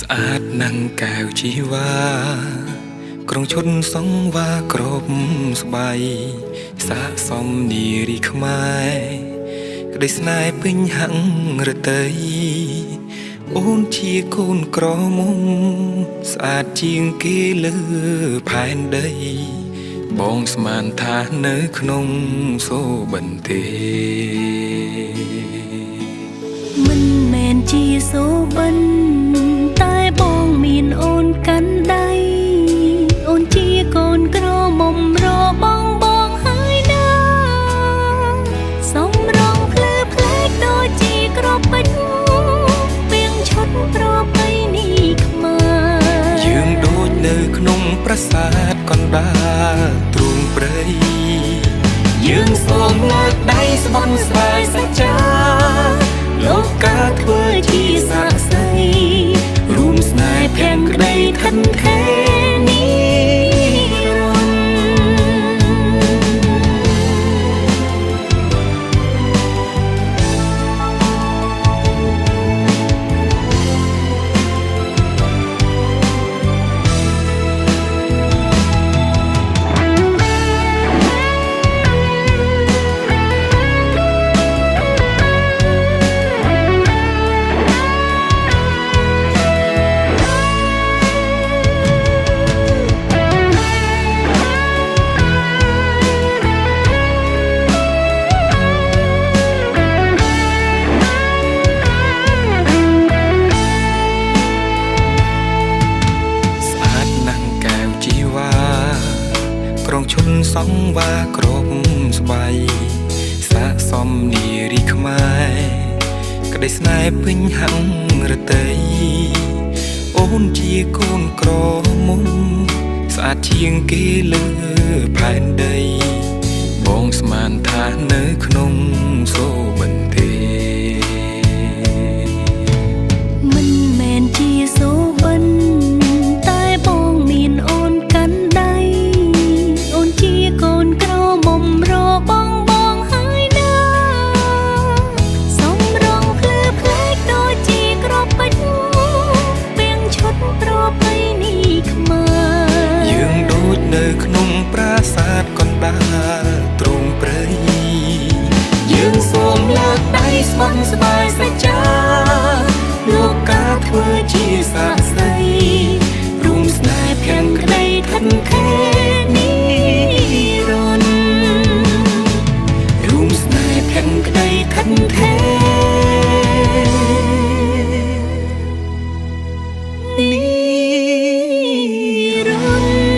ស្អាតណាស់កែវជីវ៉ាក្រុងឈុតសងវ៉ាក្របស្បៃសាកសមនារីខ្មែរក្តីស្នេហ៍ពេញហឹងរតីអូនជាកូនក្រមុំស្អាតជាងគេលើផែនដីបងស្មានថានៅក្នុងសូបិនទេមិនមែនជាសូបិនតែបងមានអូនកាន់ដៃអូនជាកូនក្រមុំរបងហើយណាសំរងភ្លឺផ្លែកដូចជាក្របពេជ្រពីងឈុតប្រពៃណីខ្មែរយើងដូចនៅក្នុងប្រាសាទកណ្ដាលទ្រូងព្រៃយើងសូមលើកដៃស្បន់ស្បាយសច្ចាលោកកាធ្វើជាស័ក្តិសិទ្ធិរួមស្នេហ៍ភក្តីខិនខេនីក្រុងឈុនសងវ៉ាក្របស្បៃសាកសមនារីខ្មែរក្តីស្នេហ៍ពេញហឹងរតីអូនជាកូនក្រមុំស្អាតជាងគេលើផែនដីបងស្មានថានៅក្នុងសូបិនទេមិនមែនជាសូបិនតែបងមានអូនកាន់ដៃអូនជាកូនក្រមុំរបងហើយណាសំរងភ្លឺផ្លែកដូចជាក្របពេជ្រពីងឈុតប្រពៃណីខ្មែរយើងដូចនៅក្នុងប្រាសាទកណ្ដាលទ្រូងព្រៃយើងសូមលើកដៃស្បន់ស្បាយសច្ចាលោកកាធ្វើជាស័ក្តិសិទ្ធិរួមស្នេហ៍ភក្តីខិនខេនីរន្តររួមស្នេហ៍ភក្តីខិនខេនីរន្ត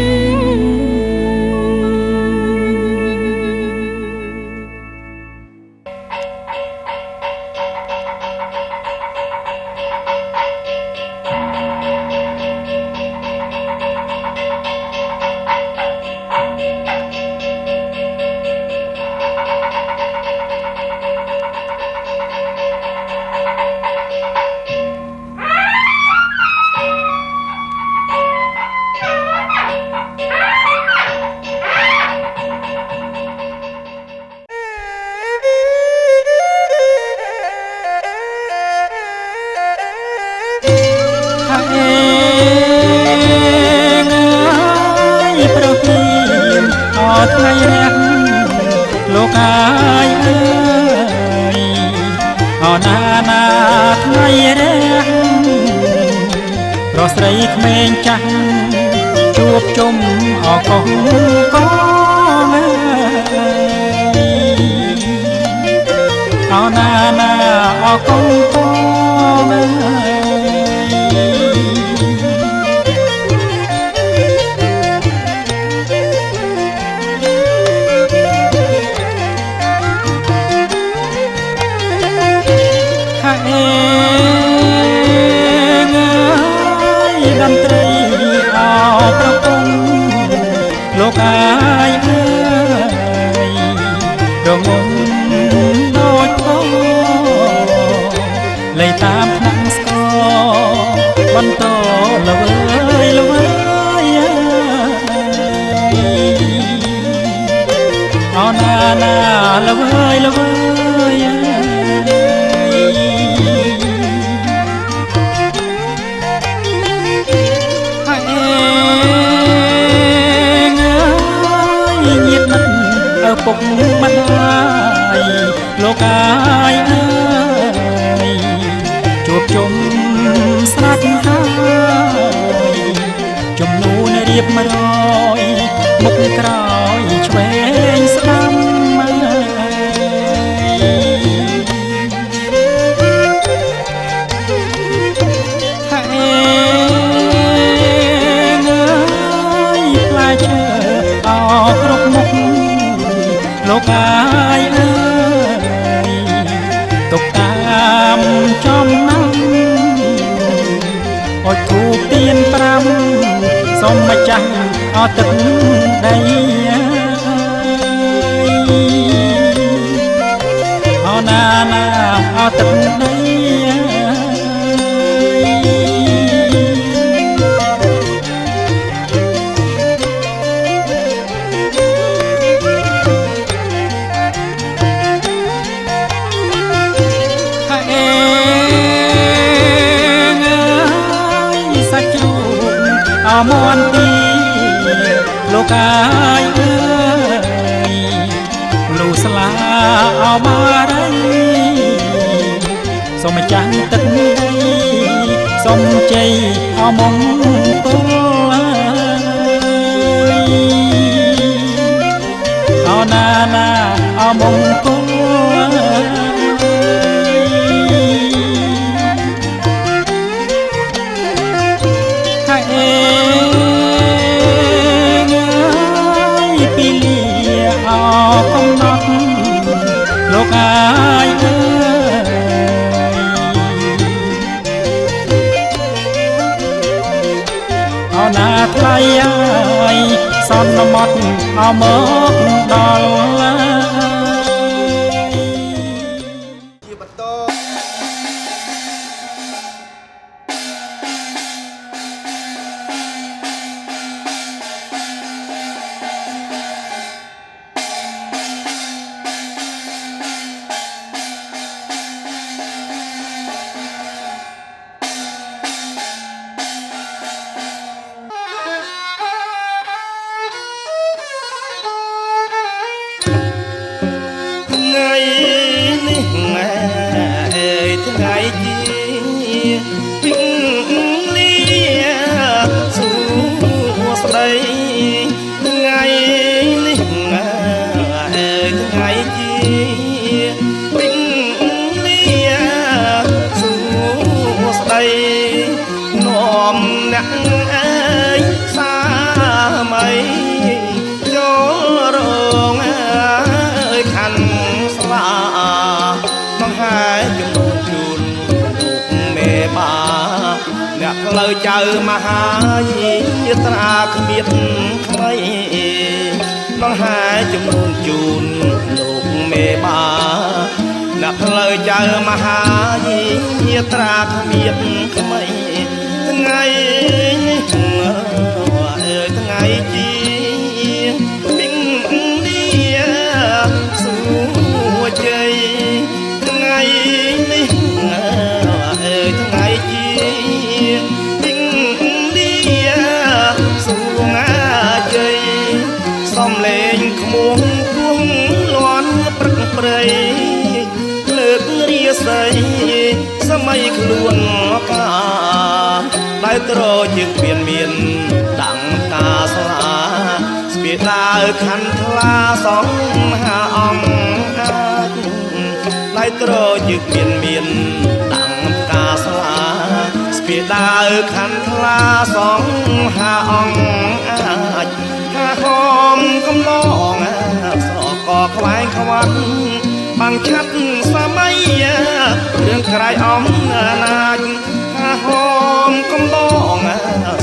រថ្ងៃរះលោកអាយអើយអណាថ្ងៃរះប្រស្រីក្មេងចាស់ជួបជុំអកងកងអណាអកងកងเอง លោកអាយអើយរងំដូចផងលៃតាមថ្នាក់ស្គរបន្តល្វើយល្វើយអោណាណាល្វើយល្វើយពុកម្ដាយលោកអាយអើយជួបជុំស្រាច់ហើយជំនូនរៀប100មុខក្រោយឆ្វេងស្ដាំលោកអាយអើយទុកតាមចំណាំអុជធូបទៀន5សូមម្ចាស់អត់ទឹកដីអោណាណាអត់ទឹកដីអមនទីលោកអាយអើយលូស្លាអមរៃសូមម្ចាស់ទឹកដីសូមជ័យអមង្គលអោណាណាអមង្គលកំណត់លោកអាយអើយអោណាថ្លៃអាយសន្មត់អមកដល់ជាបន្តថ្ងៃជាពីលីសួស្ដីថ្ងៃនេះថ្ងៃជាពីលីសួស្ដីនាំអ្នកអើយសាមីចូលរងអើយខាន់ស្លាបង្ហាយអ្នកផ្លូវចៅមហាយាត្រាគ្មានថ្មីបង្ហាយជំនូនជូនលោកមេបាអ្នកផ្លូវចៅមហាយាត្រាគ្មានថ្មីថ្ងៃនេះអើយថ្ងៃជាពីងឌីសួជ័យថ្ងៃនេះអើយថ្ងៃជាពីងឌីសួងាជ័យសំលេងក្មួយគួងលាន់ព្រឹកព្រៃលើករាសីសម័យខ្លួនកាដែលត្រជាគ្មានដាំងតាស្លាស្ពាដាវខណ្ឌថ្លាសងមហាអង្គអាចដែលត្រជាគ្មានដាំងតាស្លាស្ពាដាវខណ្ឌថ្លាសងមហាអង្គអាចហាហមកំឡងស្រកខ្វែងខ្វាត់បាំងឆាត់សម័យរឿងក្រៃអំណាចហាហមកំឡង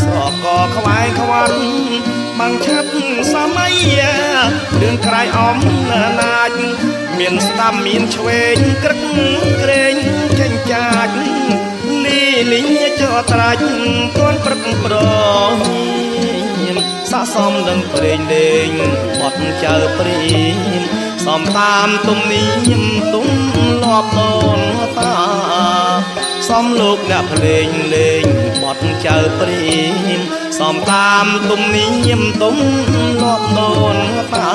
ស្រកខ្វែងខ្វាត់បាំងឆាត់សម័ មានស្ដាំមានឆ្វេងក្រឹកក្រែងចេញចាច់លីលីចោត្រាច់ទាន់ព្រឹកប្រញស័កសមនឹងព្រេងលេងបត់ចៅព្រីមសំតាមទំនៀមទុំលាប់ដូនតាសំលោកអ្នកភ្លេងលេងបត់ចៅព្រីមសំតាមទំនៀមទុំលាប់ដូនតា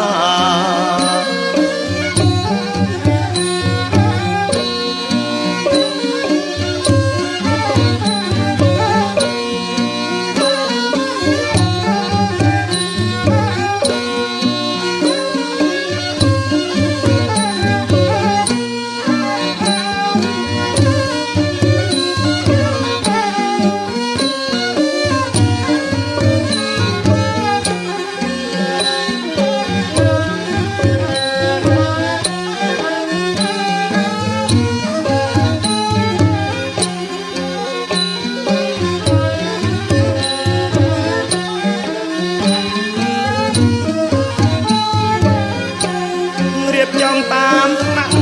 តាមថ្នាក់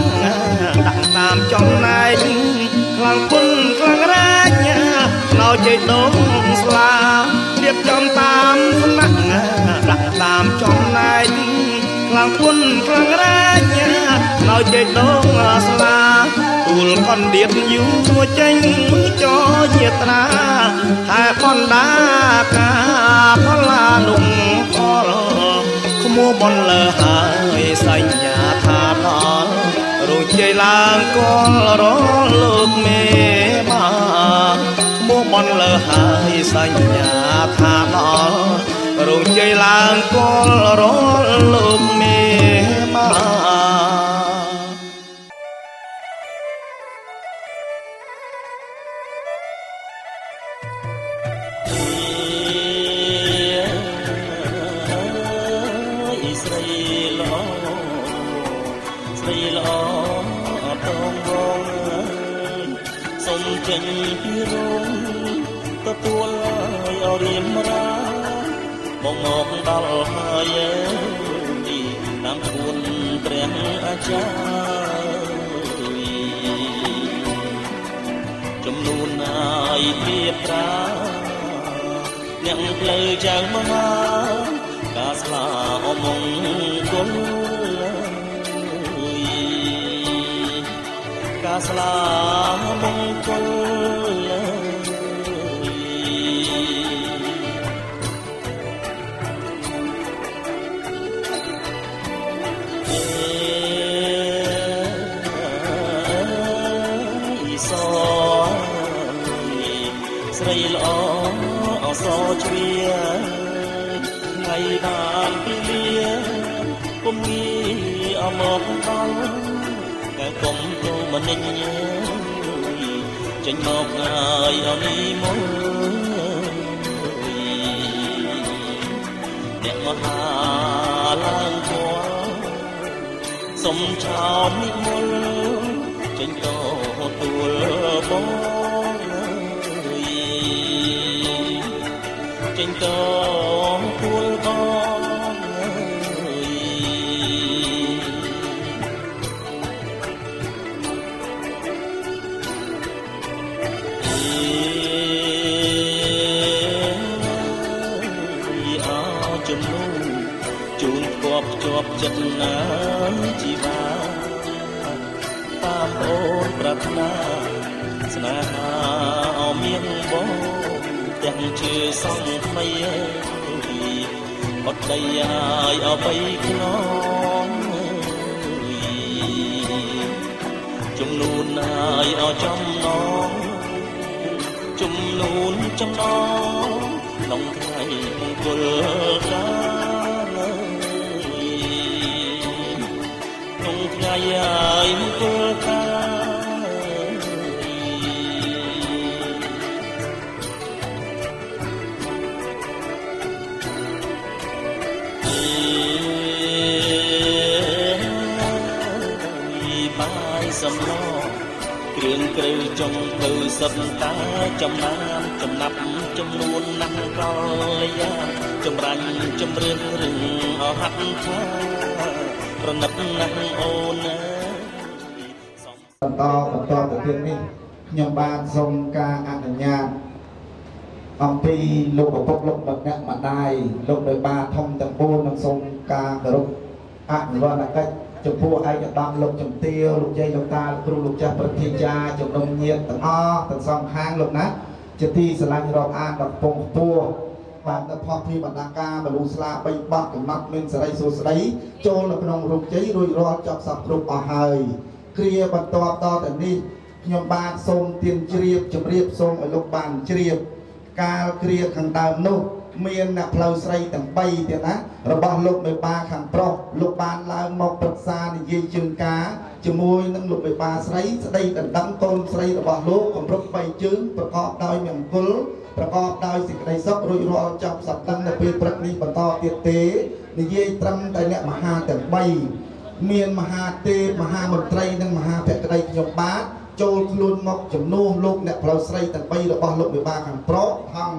ដាក់តាមចំណែកខ្លាំងគុណខ្លាំងរែកណោជ័យដងស្លារៀបចំតាមថ្នាក់ដាក់តាមចំណែកខ្លាំងគុណខ្លាំងរែកណោជ័យដងស្លាទូលកណ្ដៀតយូរចេញចោយាត្រាតែបណ្ដាកាផលានុងផលក្មួបនលើហើយសញ្ញាថាដល់រួចជ័យឡើងកលរលោកមេបាក្មួបនលើហើយសញ្ញាថាដល់រួចជ័យឡើងកលរលោកមេបាចេញពីរោងទទួលឲ្យរៀមរាបងមកដល់ហើយតាមគួនព្រះអាចារ្យចំនួនហើយពីប្រាអ្នកផ្លូវចៅមហាការស្លាអមង្គលការស្លាមង្គលស្រីល្អអសជ្រាថ្ងៃបានពីលាពុំមានអមដល់តែកុំទៅមិនញញចេញមកហើយអនីមកអ្នកមហាឡើងគួរសុំឆោមនិមលចេញទៅទួលបងចេញទៅទួលបងជាប់ចិត្តណាជីវាតាមអូនប្រាថ្នាស្នេហាអមានបងទាំងជាសងថ្មីអត់ដីឲ្យអបៃខ្នងចំនួនឲ្យអចំណងចំនួនចំណងក្នុងថ្ងៃមង្គលថ្ងៃហើយមង្គលកាបាយសំឡគ្រឿងគ្រូចុងទៅសិបតាចំណាំចំណាប់ចំនួនណាស់កលយាចម្រាញ់ចម្រៀងរឿងអហាត់ថា រនឹកណាស់អូនណាបន្តទៅទៀតនេះខ្ញុំបានសូមការអនុញ្ញាតអំពីលោកឪពុកលោកម្នាក់ម្ដាយលោកដោយបាធំទាំង4នឹងសូមការគោរពអនុវត្តកិច្ចចំពោះឯកឧត្តមលោកជំទាវលោកយាយលោកតាលោកគ្រូលោកចាស់ប្រធាចាជំនុំញាតទាំងអស់ទាំងសងខាងលោកណាជាទីស្រឡាញ់រាប់អានដល់ពងខ្ពស់បានដល់ផុសពីបណ្ដាការបលូស្លា3បាត់កំណត់មានសេរីសួស្ដីចូលនៅក្នុងរូបជ័យរួចរាល់ចប់សពគ្រប់អស់ហើយគ្រាបន្ទាប់តទៅនេះខ្ញុំបានសូមទានជ្រាបជម្រាបសូមឲ្យលោកបានជ្រាបកាលគ្រាខាងដើមនោះមានអ្នកផ្លូវស្រីទាំង3ទៀតណារបស់លោកមេបាខាងប្រុសលោកបានឡើងមកប្រឹក្សានិយាយជើងការជាមួយនឹងលោកមេបាស្រីស្ដីដណ្ដឹងកូនស្រីរបស់លោកកម្រិត3ជើងប្រកបដោយមង្គលប្រកបដោយសេចក្តីសុខរួចរាល់ចប់សប្តាហ៍នៅពេលព្រឹកនេះបន្តទៀតទេនិយាយត្រឹមតែអ្នកមហាទាំង3មានមហាទេពមហាមន្ត្រីនិងមហាភក្តីខ្ញុំបាទចូលខ្លួនមកជំនួសលោកអ្នកផ្លូវស្រីទាំង3របស់លោកមេបាខាងប្រុសថង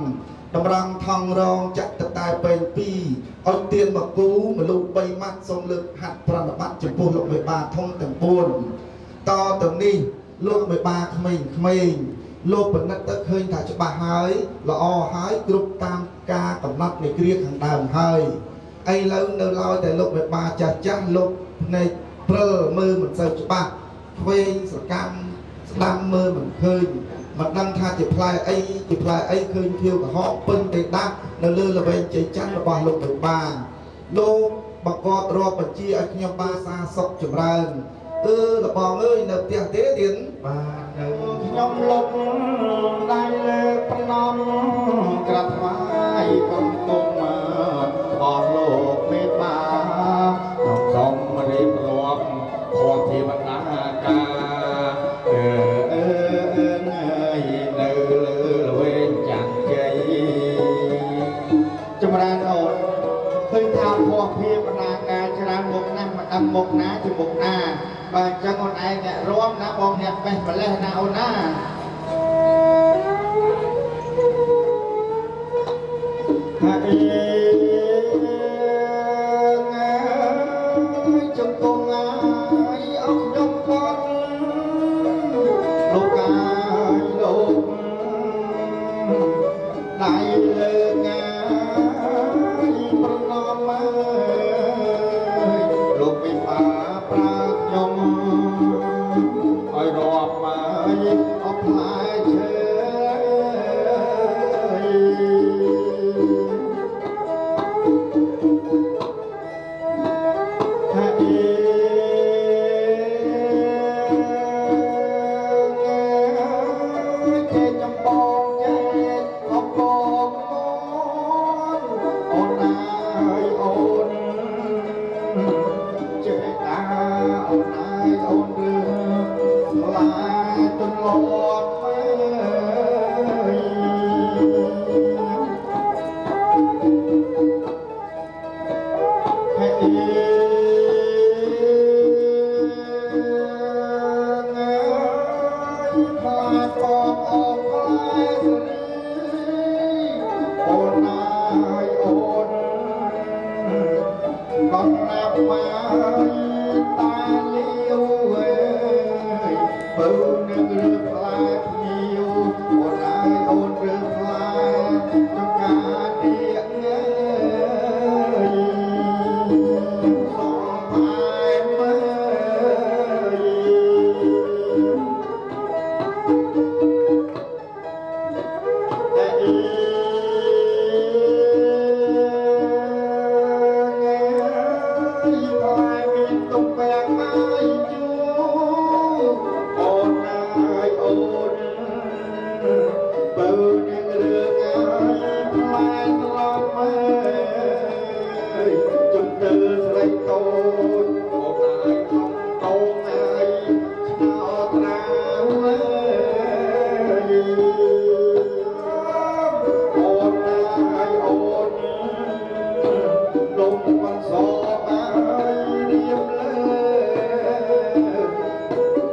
តម្រង់ថងរងចាក់តតែពេញ2ឲ្យទៀនមកគូមនុស្ស3ម៉ាត់សូមលើកហាត់ប្រណិប័តចំពោះលោកមេបាធំទាំង4តទៅនេះលោកមេបាក្មេងលោកពិនិត្យទៅឃើញថាច្បាស់ហើយល្អហើយគ្រប់តាមការកំណត់នៃគ្រាខាងដើមហើយឥឡូវនៅឡើយតែលោកមេបាចាស់លោកភ្នែកព្រិលមើលមិនសូវច្បាស់ឆ្វេងសកម្មស្ដាំមើលមិនឃើញមិនដឹងថាជាផ្លែអីឃើញភៀវកុហកពេញទៅដាក់នៅលើល្វែងជ័យច័ន្ទរបស់លោកមេបាលោកបង្គាប់រាប់បញ្ជាឲ្យខ្ញុំបានសាសុខចម្រើនលបងអើយនៅផ្ទះទេទៀតបាទនៅខ្ញុំលុបដៃលើប្រណំក្រាបថ្វាយគុំគុំរបស់លោកមេបាខ្ញុំសូមរៀបរាប់ខួបធីវតាកានៅលើល្វែងចាក់ជ័យចម្រើនអូនឃើញថាភ័ព្វភាវតាការច្រើនមុខណាស់មកដល់មុខណាជាមុខណាបាទចឹងអូនឯងអ្នករួមណាបងអ្នកបេះម្លេះណាអូនណាហើយចង្គង់ហើយអស់ខ្ញុំគាត់លោកកាយលោកដៃលើងាយប្រណមលោកវិបាប្រើខ្ញុំឲ្យរាប់មកអស់ផ្លែឈើ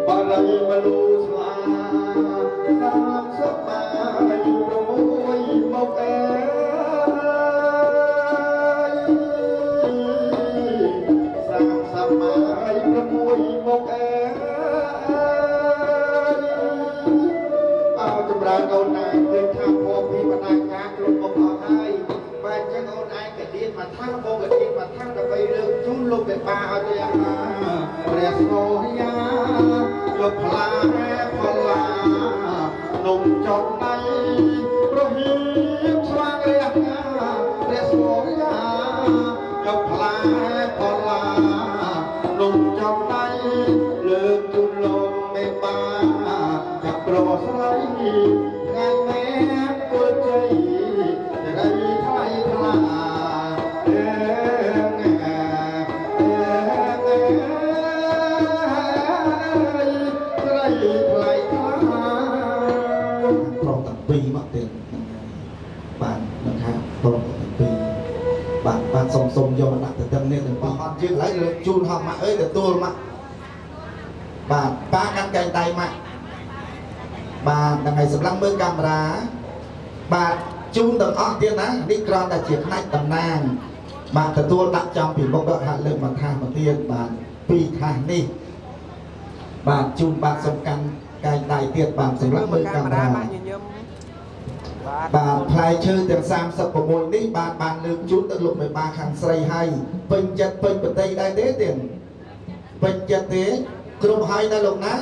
បល័យមលូស្លាតាមសុខបាយ ra đâu này tôi tham ô khi mà đang cá luôn một họ hai và chắc ông ai cái điện mà thăng vô cái điện mà thăng cái bay lưng chút lúc cái ba ở đây à để số ya lục la phật la nồng trong tay rồi hiếp xoang đây à để số ya lục la phật la nồng trong tay lưng chút lúc cái ba gặp rồi say ngày mẹ tôi chơi đây thay thà Pro tập pi mất tiền bạnนะครับPro tập pi bạn song do bạn đặt từ tâm nên là họ chưa lấy được chun họ mà ơi từ tôi mà bạn ba căn cây tay mà bạn là ngày sắp lăng mưa camera bạn chun tầm óc tiên á đi con là chuyện này tầm nàng bạn từ tôi đặt trong thì một đoạn hạ lượng mà tha một tiên bạn pi thang đi bạn chun bạn song căn cây tay tiền bạn sắp lăng mưa camera bạn play chơi tiền sam sập của môi đi bạn lượng chút tự lục 13 khăn say hay bình chật bình bật tay đại tế tiền bình chật thế cụm hai đã lục ná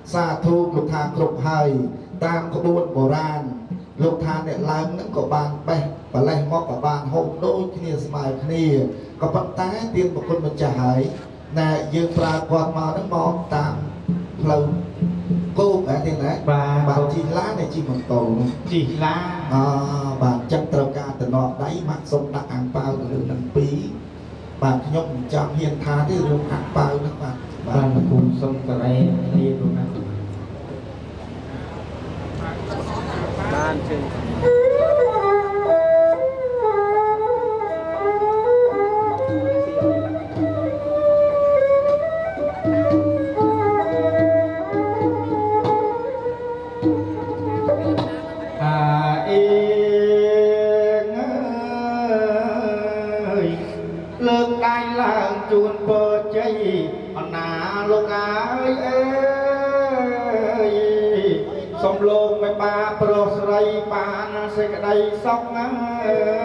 xa thu lục thang cụm hai tam có buôn bồ ran lục thang để láng những của bạn bè và lấy móc của bạn hôm đôi kia smile kia có bắt tái tiền một con mình trả hãy nè dương pra quạt mà nó mong tam lâu cô bé thì đấy bạn chỉ lá này chỉ một tổ chỉ lá bạn chân trâu ca từ nọ đáy mặt sông đặt ăn bao từ đường đằng pí bạn nhóc trong hiền thá thì đường ăn bao đó bạn cùng sông từ đây đi luôn á ban trên lương đai làng chuồn bờ chơi nà lục ơi ơi sông lô mấy ba pro sray ba na sẽ cái đây sông ơi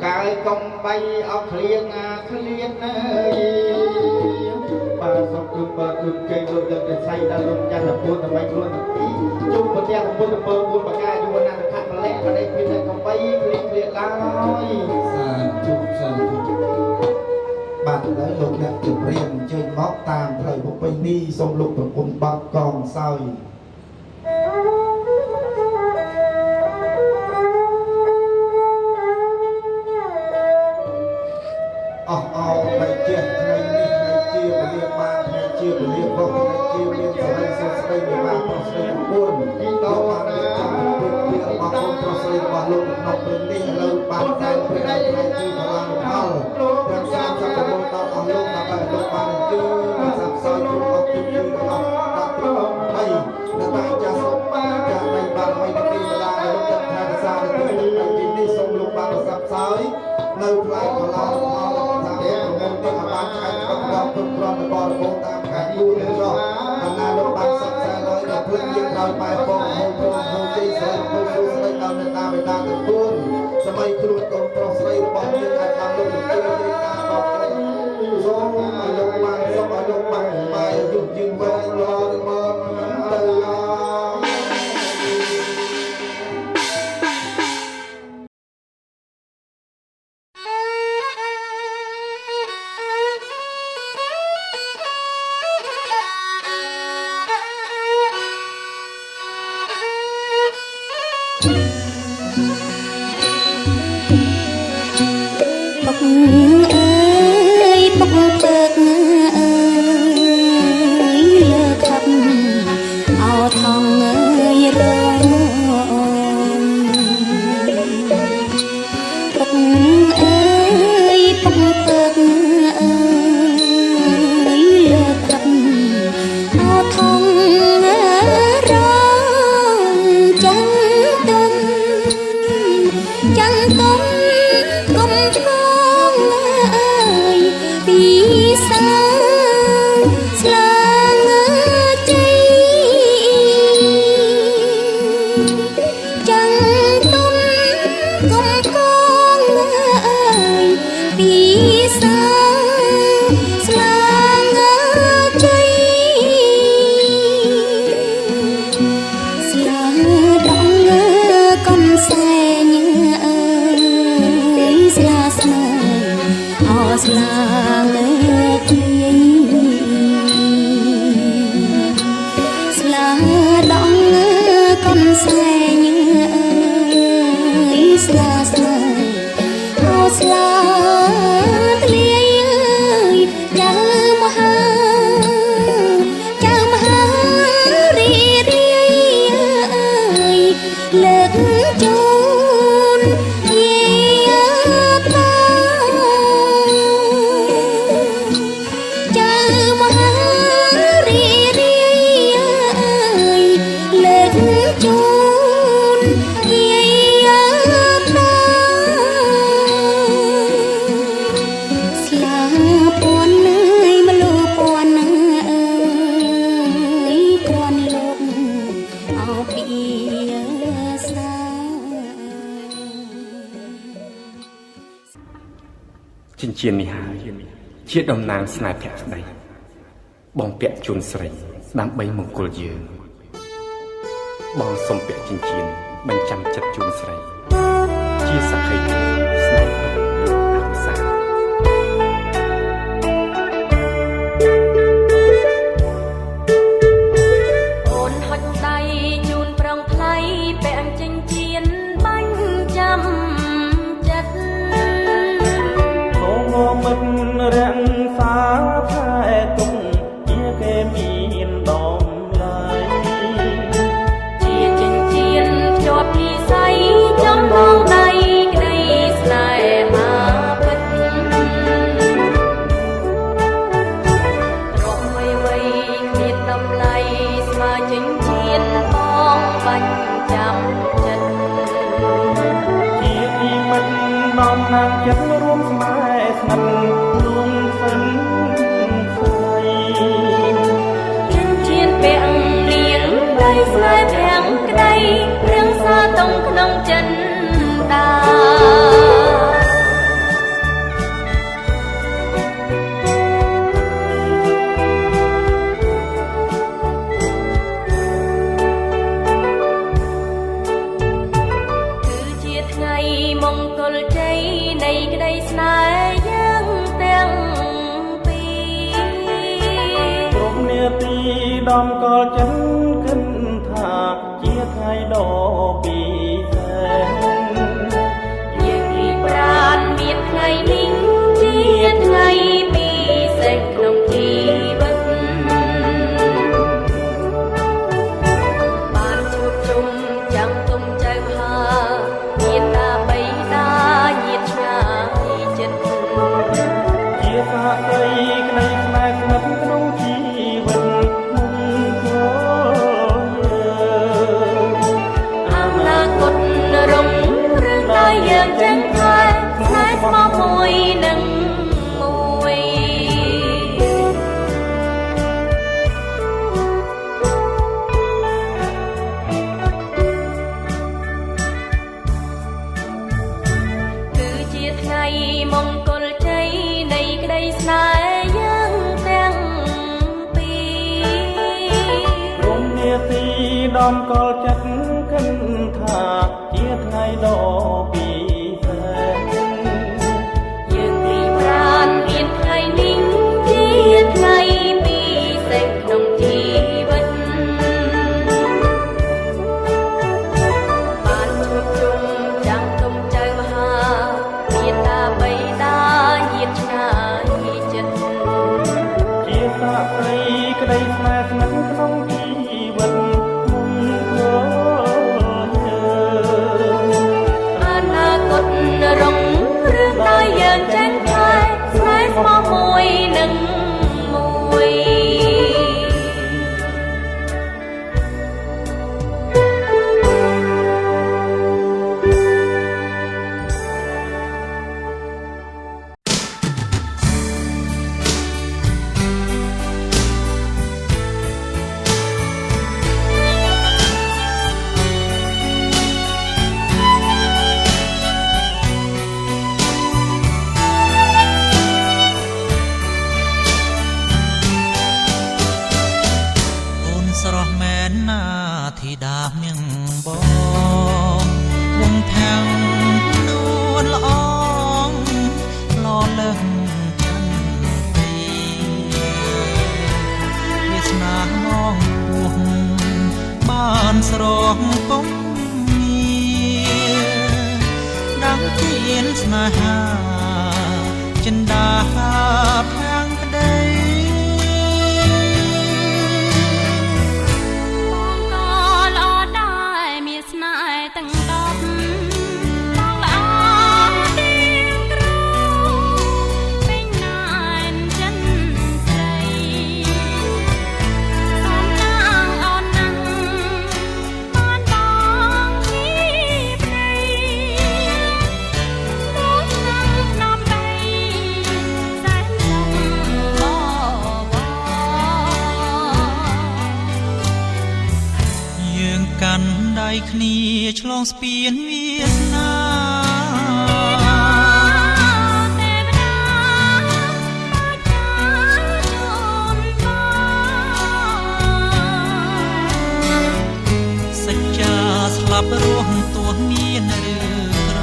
cái công bay ốc liên ơi bà sọc chung bà chung cây đôi lần để say đã luôn cha lập buôn là bay luôn tí chung một đeo buôn là bơ buôn bà ca chung là khát mà lẽ mà đây khuyên là công bay liên lại sa chung bạn đã lục đẹp chụp riêng chơi móc tam thời một bay đi xong lục và cùng bạc còn sao mày chia ngày đi ngày chia và liên ba ngày chia và liên vọng ngày chia liên sau đây sau đây mười ba pro sấy buôn đâu mà để trong việc việc mà con pro sấy mà luôn nọc bên đi lâu bàn tay bên đây ngày chia và làm thao dan sang sang cái môn tao ở luôn là bài luôn bàn chưa mà sắp soi chung học chung chung và học đặt được mày là tay cha sống cha mày bàn mày đi mà là lúc tập thay ra để tôi đi đi xong lúc bàn sắp soi lâu lại và làm bạn chạy không đọc không còn còn cô tam cảnh vui lên rồi anh là lúc bạn sắp xa lời là phương nhiên rồi bài bộ hồ chi sợi hồ su sợi tao nên ta về ta được tuôn sẽ mây khuôn công pro sợi bóng như ai ta lúc được chơi như ta bọc đây số mà lúc bạn sống ở lúc bạn bài dùng chừng với lo được mong từ chẳng tâm chẳng tâm công con ơi vì sao slang chi chẳng tâm công con ơi vì sao slang chi slang đong con xe như ơi slang sơi họ slang chi slang đong con xe như ơi slang sơi họ slang lia ơi chào mà ri ri ơi lực chôn ye ta chào mà ri ri ơi lực chôn ye ta sla pon ơi mà lu pon ơi con lục ao bia xa ចិញ្ចៀននេះហើយជាតំណាងស្នេហ៍ភក្តីបងពាក់ជូនស្រីដើម្បីមង្គលយើងបងសុំពាក់ចិញ្ចៀនបញ្ចាំចិត្តជូនស្រីជាសក្ខីភាពស្នេហ៍លោកអង្សា អូនហុចដៃជូនប្រងថ្លៃពាក់ចិញ្ចៀនបាញ់ចាំចិត្ត សូមមិត្តរាំងសាថែទុកជាគេមានដំឡៃ ជាចិញ្ចៀនភ្ជាប់ពីស័យចំដងដៃក្តីស្នេហាពិតរកវៃវៃគ្មានតម្លៃស្មើចិញ្ចៀនបងបាញ់ចាំចិត្ត ជាទីមិត្តនាំណាំចិត្តរួមស្នេហ៍ស្និទ្ធលួងសិនស្រី ចិញ្ចៀនពាក់លៀងដៃស្នេហ៍ភាំងក្តីរឿងសាតុងក្នុងចិនដា គឺជាថ្ងៃមង្គលជ័យនៃក្តីស្នេហ៍យើងទាំងពីរ គ្រប់នាទីដំកល់ចិត្តគិតថាជាថ្ងៃដ៏ពិសេស យើងរីករានមានថ្ងៃនេះជាថ្ងៃពិសេសក្នុងជីវិតបានជួបជុំចាំទុំចៅហាញាតិតាបៃតាញាតិឆ្ងាយចិត្ត ជាសាក្តីក្តីស្នេហ៍ស្និទ្ធក្នុងជីវិតមុំគល់យើង អនាគតរុងរឿងដល់យើងចឹងថែស្នេហ៍ស្មោះមួយនឹងមួយ គឺជាថ្ងៃមង្គលជ័យនៃក្តីស្នេហ៍យើងទាំងពីរ រំនាទីដំកល់ចិត្តគិតថាជាថ្ងៃដ៏ពិសេស យើងរីករានមានថ្ងៃនេះជាថ្ងៃពិសេសក្នុងជីវិតបានជួបជុំចាំទុំចៅមហាញាតិតាបៃតាញាតិឆ្ងាយចិត្ត ជាសាក្តីក្តីស្នេហ៍ស្និទ្ធក្នុងជីវិតមុំគល់យើង អ ดังเทียนสนาหาចិនដាខាងក្តីបងក៏ល្អដែរមានស្នេហ៍ទាំងដប់បងល្អទៀងក្រោពេញណានចិនស្រីសំណាងអូនណាស់បានបងពីព្រៃបងណាស់ណាំបីសែនសុខបបយើងកាន់ដៃគ្នាឆ្លងស្ពានវាសនាទេវតាបាចាជូនបងសច្ចាស្លាប់រស់ទោះមានរឿងក្រ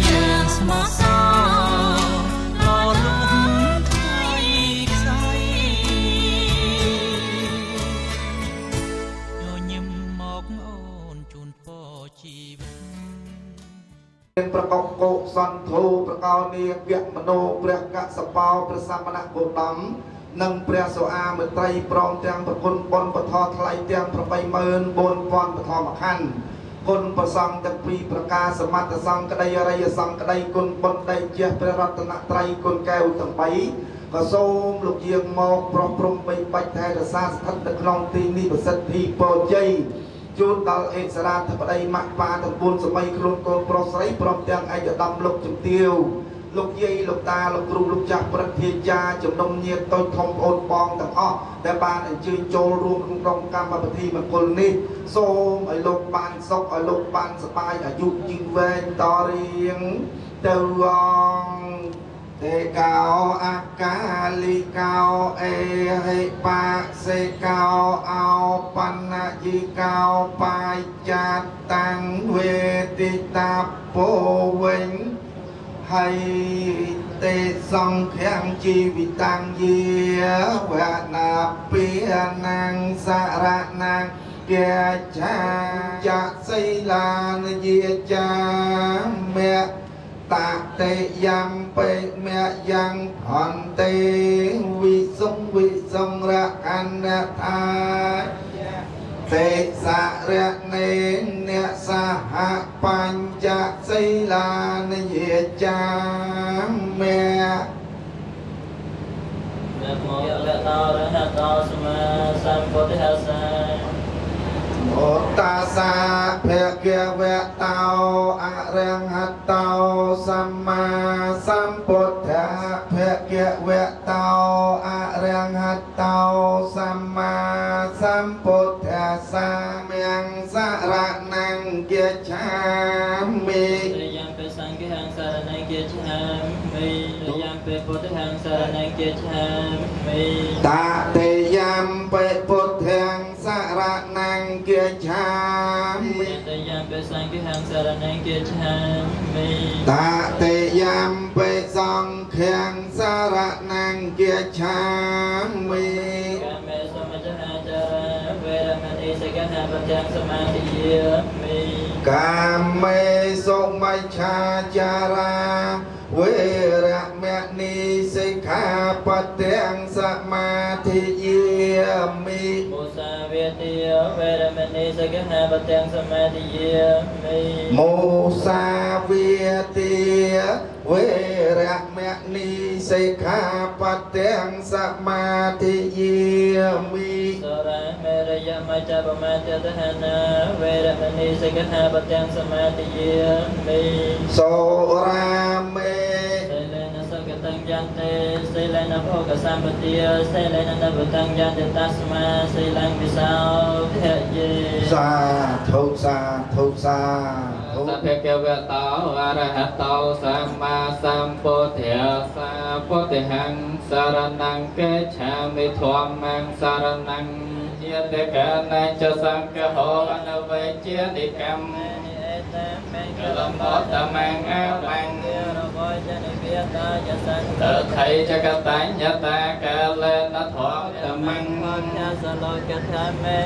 យើងស្មោះសររលុះថ្ងៃខ្សែញញឹមមកអូនជូនពរជីវិតមានប្រកបកុសលធូប្រកោនីយៈមโนព្រះកសបោព្រះសមណគោតមនិងព្រះសុអាមិត្រីព្រមទាំងប្រគុណបុណ្យពធថ្លៃទាំង84000ពធម្ខណ្ឌគុណប្រសង្ឃទាំងពីរប្រការសមត្ថសង្ឃក្តីអរិយសង្ឃក្តីគុណបុណ្យដេជះព្រះរតនត្រ័យគុណកែវទាំង3ក៏សូមលោកយាងមកប្រោះព្រំបីបាច់ថែរក្សាស្ថិតនៅក្នុងទីនេះប្រសិទ្ធិពរជ័យជូនដល់អេសរាធិបតីម៉ាក់ប៉ាទាំង4សម័យខ្លួនកូនប្រុសស្រីព្រមទាំងឯកឧត្តមលោកជំទាវលោកយាយលោកតាលោកគ្រូលោកចាស់ព្រឹទ្ធាចារ្យចំណុំញាតិតូចធំប្អូនបងទាំងអស់ដែលបានអញ្ជើញចូលរួមក្នុងកម្មវិធីមង្គលនេះសូមឲ្យលោកបានសុខឲ្យលោកបានសប្បាយអាយុយឺនវែងតរៀងទៅអងទេកោអាកាលីកោអេហេបាសេកោអោបណ្ណយីកោបាយចាតតាំងវេទិតាពោវិញហើយទេសង្ឃាំងជីវិតាំងយាវនាពីណាងសារណាងគាចាចាសីលានយាចាមេតាតេយ៉ាងពេមៈយ៉ាងអន្តេវិសុងរអនថាទេសារៈនេអ្នកសហបញ្ចសីលានយាចាមេនមោយៈតរហតោសម្មាសម្ពុទ្ធស្សៈโอตัสสะภะคะวะโตอะระหะโตสัมมาสัมพุทธัสสะภะคะวะโตอะระหะโตสัมมาสัมพุทธัสสะมังสรณังกิจฉามิยังเป็นสังฆังสารนังกิจฉามิยังเป็นพุทธังสารนังกิจฉามิตาเตยัมเปพุทธังสารนังกิจฉามิยังเป็นสังฆังสารนังกิจฉามิตาเตยัมเปสังฆังสารนังกิจฉามิกาเมสมัจจหาจาระเวรมณีสิกขาปัญจสมาธิยมิกามเมสุมัจฉาจาราเวรมณีสิกขาปัญจสมาธิยมิมุสาเวทีเวรมณีสิกขาปัญจสมาธิยมิมุสาเวทีเวรมณีสิกขาปัญจสมาธิยมิสระเมรยมัจจปมาจตหนาเวรมณีสิกขาปัญจสมาธิยมิโสราเมตังยันเตสิเลนะโภคสัมปติสิเลนะนับตังยันเตตัสมาสิลังวิสาวเทเยสาธุสาธุสาธุสัพเพเกวะโตอะระหะโตสัมมาสัมพุทธัสสะพุทธังสรณังกัจฉามิธัมมังสรณังยะเตกะนังจะสังฆโหอนุเวเจติกัม lâm mốt tâm mang áo mang tự thầy cho cả tánh nhật ta cả lên nó thọ tâm mang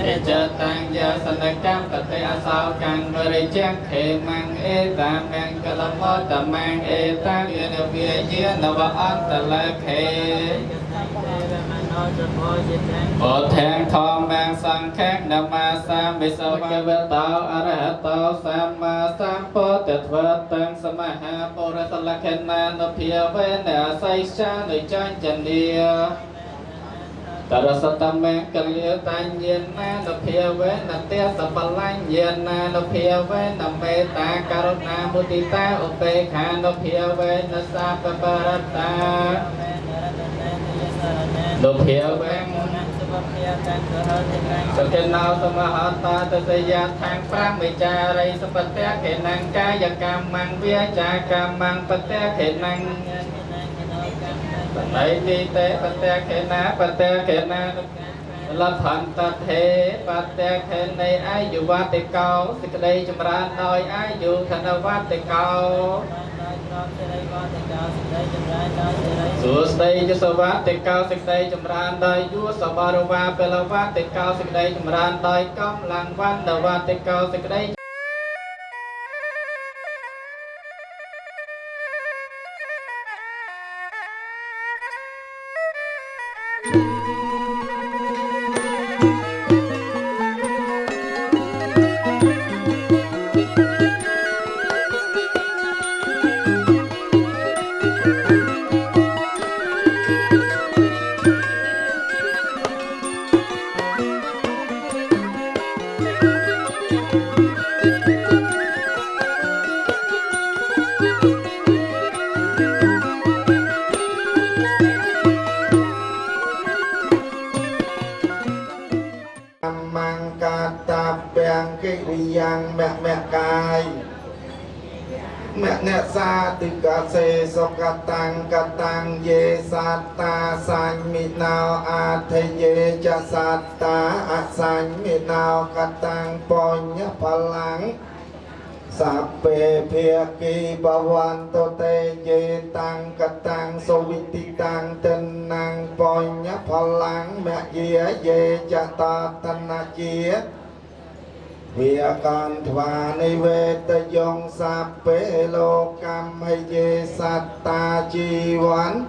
thì chờ tăng giờ sanh đắc cam cật tê a sao càng vừa đi chắc khề mang ê ta mang cả lâm mốt tâm mang ê ta yên được bia dĩa nó vào ăn ta là khề Bồ thang thọ mang sang khác nam ma sam bị sâu ca vết tao a ra hát tao sam ma sam po tết vết tăng sam ha po ra sa la khen na no pia ven na say cha nơi chan chân đi ta ra sa tam mang cần yêu tan nhiên na no pia ven na tia sa pa lan nhiên na no pia ven na me ta karuna mudita upe kha no pia ven na sa pa parata Lục hiệu bên Sự kênh nào tâm hạt ta tự tự gia thang pháp mì cha rây sắp bật tế khệ năng ca gia cam mang vía cha cam mang bật tế khệ năng Đấy đi tế bật tế khệ na Lập hẳn tật thế bật tế khệ này ai dù vát tế cao Sự đây chùm ra nói ai dù thần vát tế cao Chúa stay cho vát tế cao Sự đây chùm ra đời Chúa sơ bà rô va bê la vát tế cao Sự đây chùm ra đời công làng văn đà vát tế cao Sự đây mẹ cài mẹ nè sa từ cả se so cả tăng ye sát ta san mi nào a thê ye cha sát ta a san mi nào cả tăng pon nhá phalang sạp bề phê kỳ bà hoàn tô tê ye tăng cả tăng so vi ti tăng tên năng pon nhá phalang mẹ ye cha ta tan na chia Vì con thỏa ni về tê dông sạp bế lô cam hay dê sát ta chi ván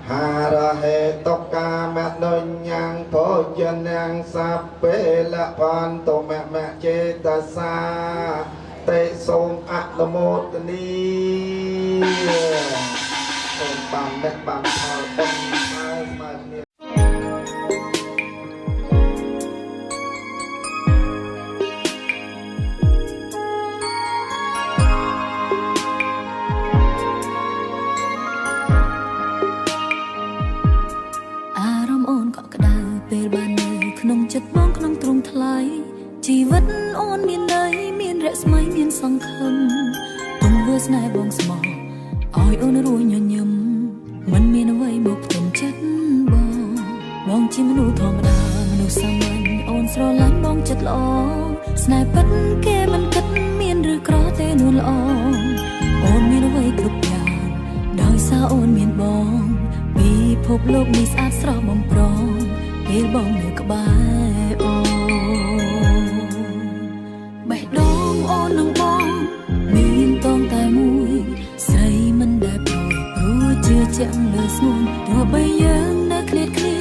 Hà ra hệ tóc ca mẹ nôi nhang thô chân nhang sạp bế lạ phán tổ mẹ chê ta xa Tê xôn ạ đô mô tê ni Tôn bằng đất bằng thảo tâm mai mà niệmចិត្តបងក្នុងទ្រង់ថ្លៃជីវិតអូនមានន័យមានរស្មីមានសង្ឃឹមទង្វើស្នេហ៍បងស្មោះឲ្យអូនរួយញញឹមមិនមានអ្វីមកផ្ទឹមចិត្តបងជាមនុស្សធម្មតាមនុស្សសាមញ្ញអូនស្រឡាញ់បងចិត្តល្អស្នេហ៍ពិតគេមិនគិតមានឬក្រទេនួនល្អអូនមានអ្វីគ្រប់យ៉ាងដោយសារអូនមានបងពិភពលោកនេះស្អាតស្រស់បំព្រងពេលបងនៅក្បែរអូនបេះដូងអូននឹងបងមានតងតែមួយស្រីមិនដែលព្រួយព្រោះជឿជាក់លើស្ងួនទោះបីយើងនៅឃ្លាតគ្នា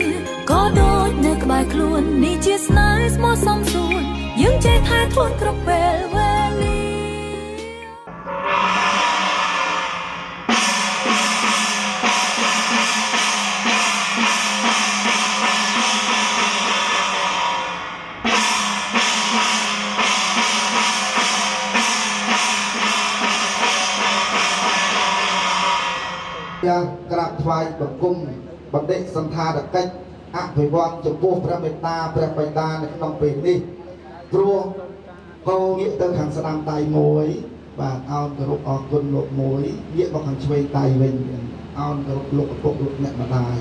ក៏ដូចនៅក្បែរខ្លួននេះជាស្នេហ៍ស្មោះសំសួនយើងចេះថែខ្លួនគ្រប់ពេលវេលាយ៉ាងក្រាបថ្វាយបង្គំបណ្ឌិតសន្តានកិច្ចអភិវឌ្ឍចំពោះព្រះមេត្តាព្រះបិតានៅក្នុងពេលនេះព្រោះកោងាកទៅខាងស្ដាំដៃមួយបាទអោនគោរពអរគុណលោកមួយងាកមកខាងឆ្វេងដៃវិញអោនគោរពលោកឪពុកលោកអ្នកម្ដាយ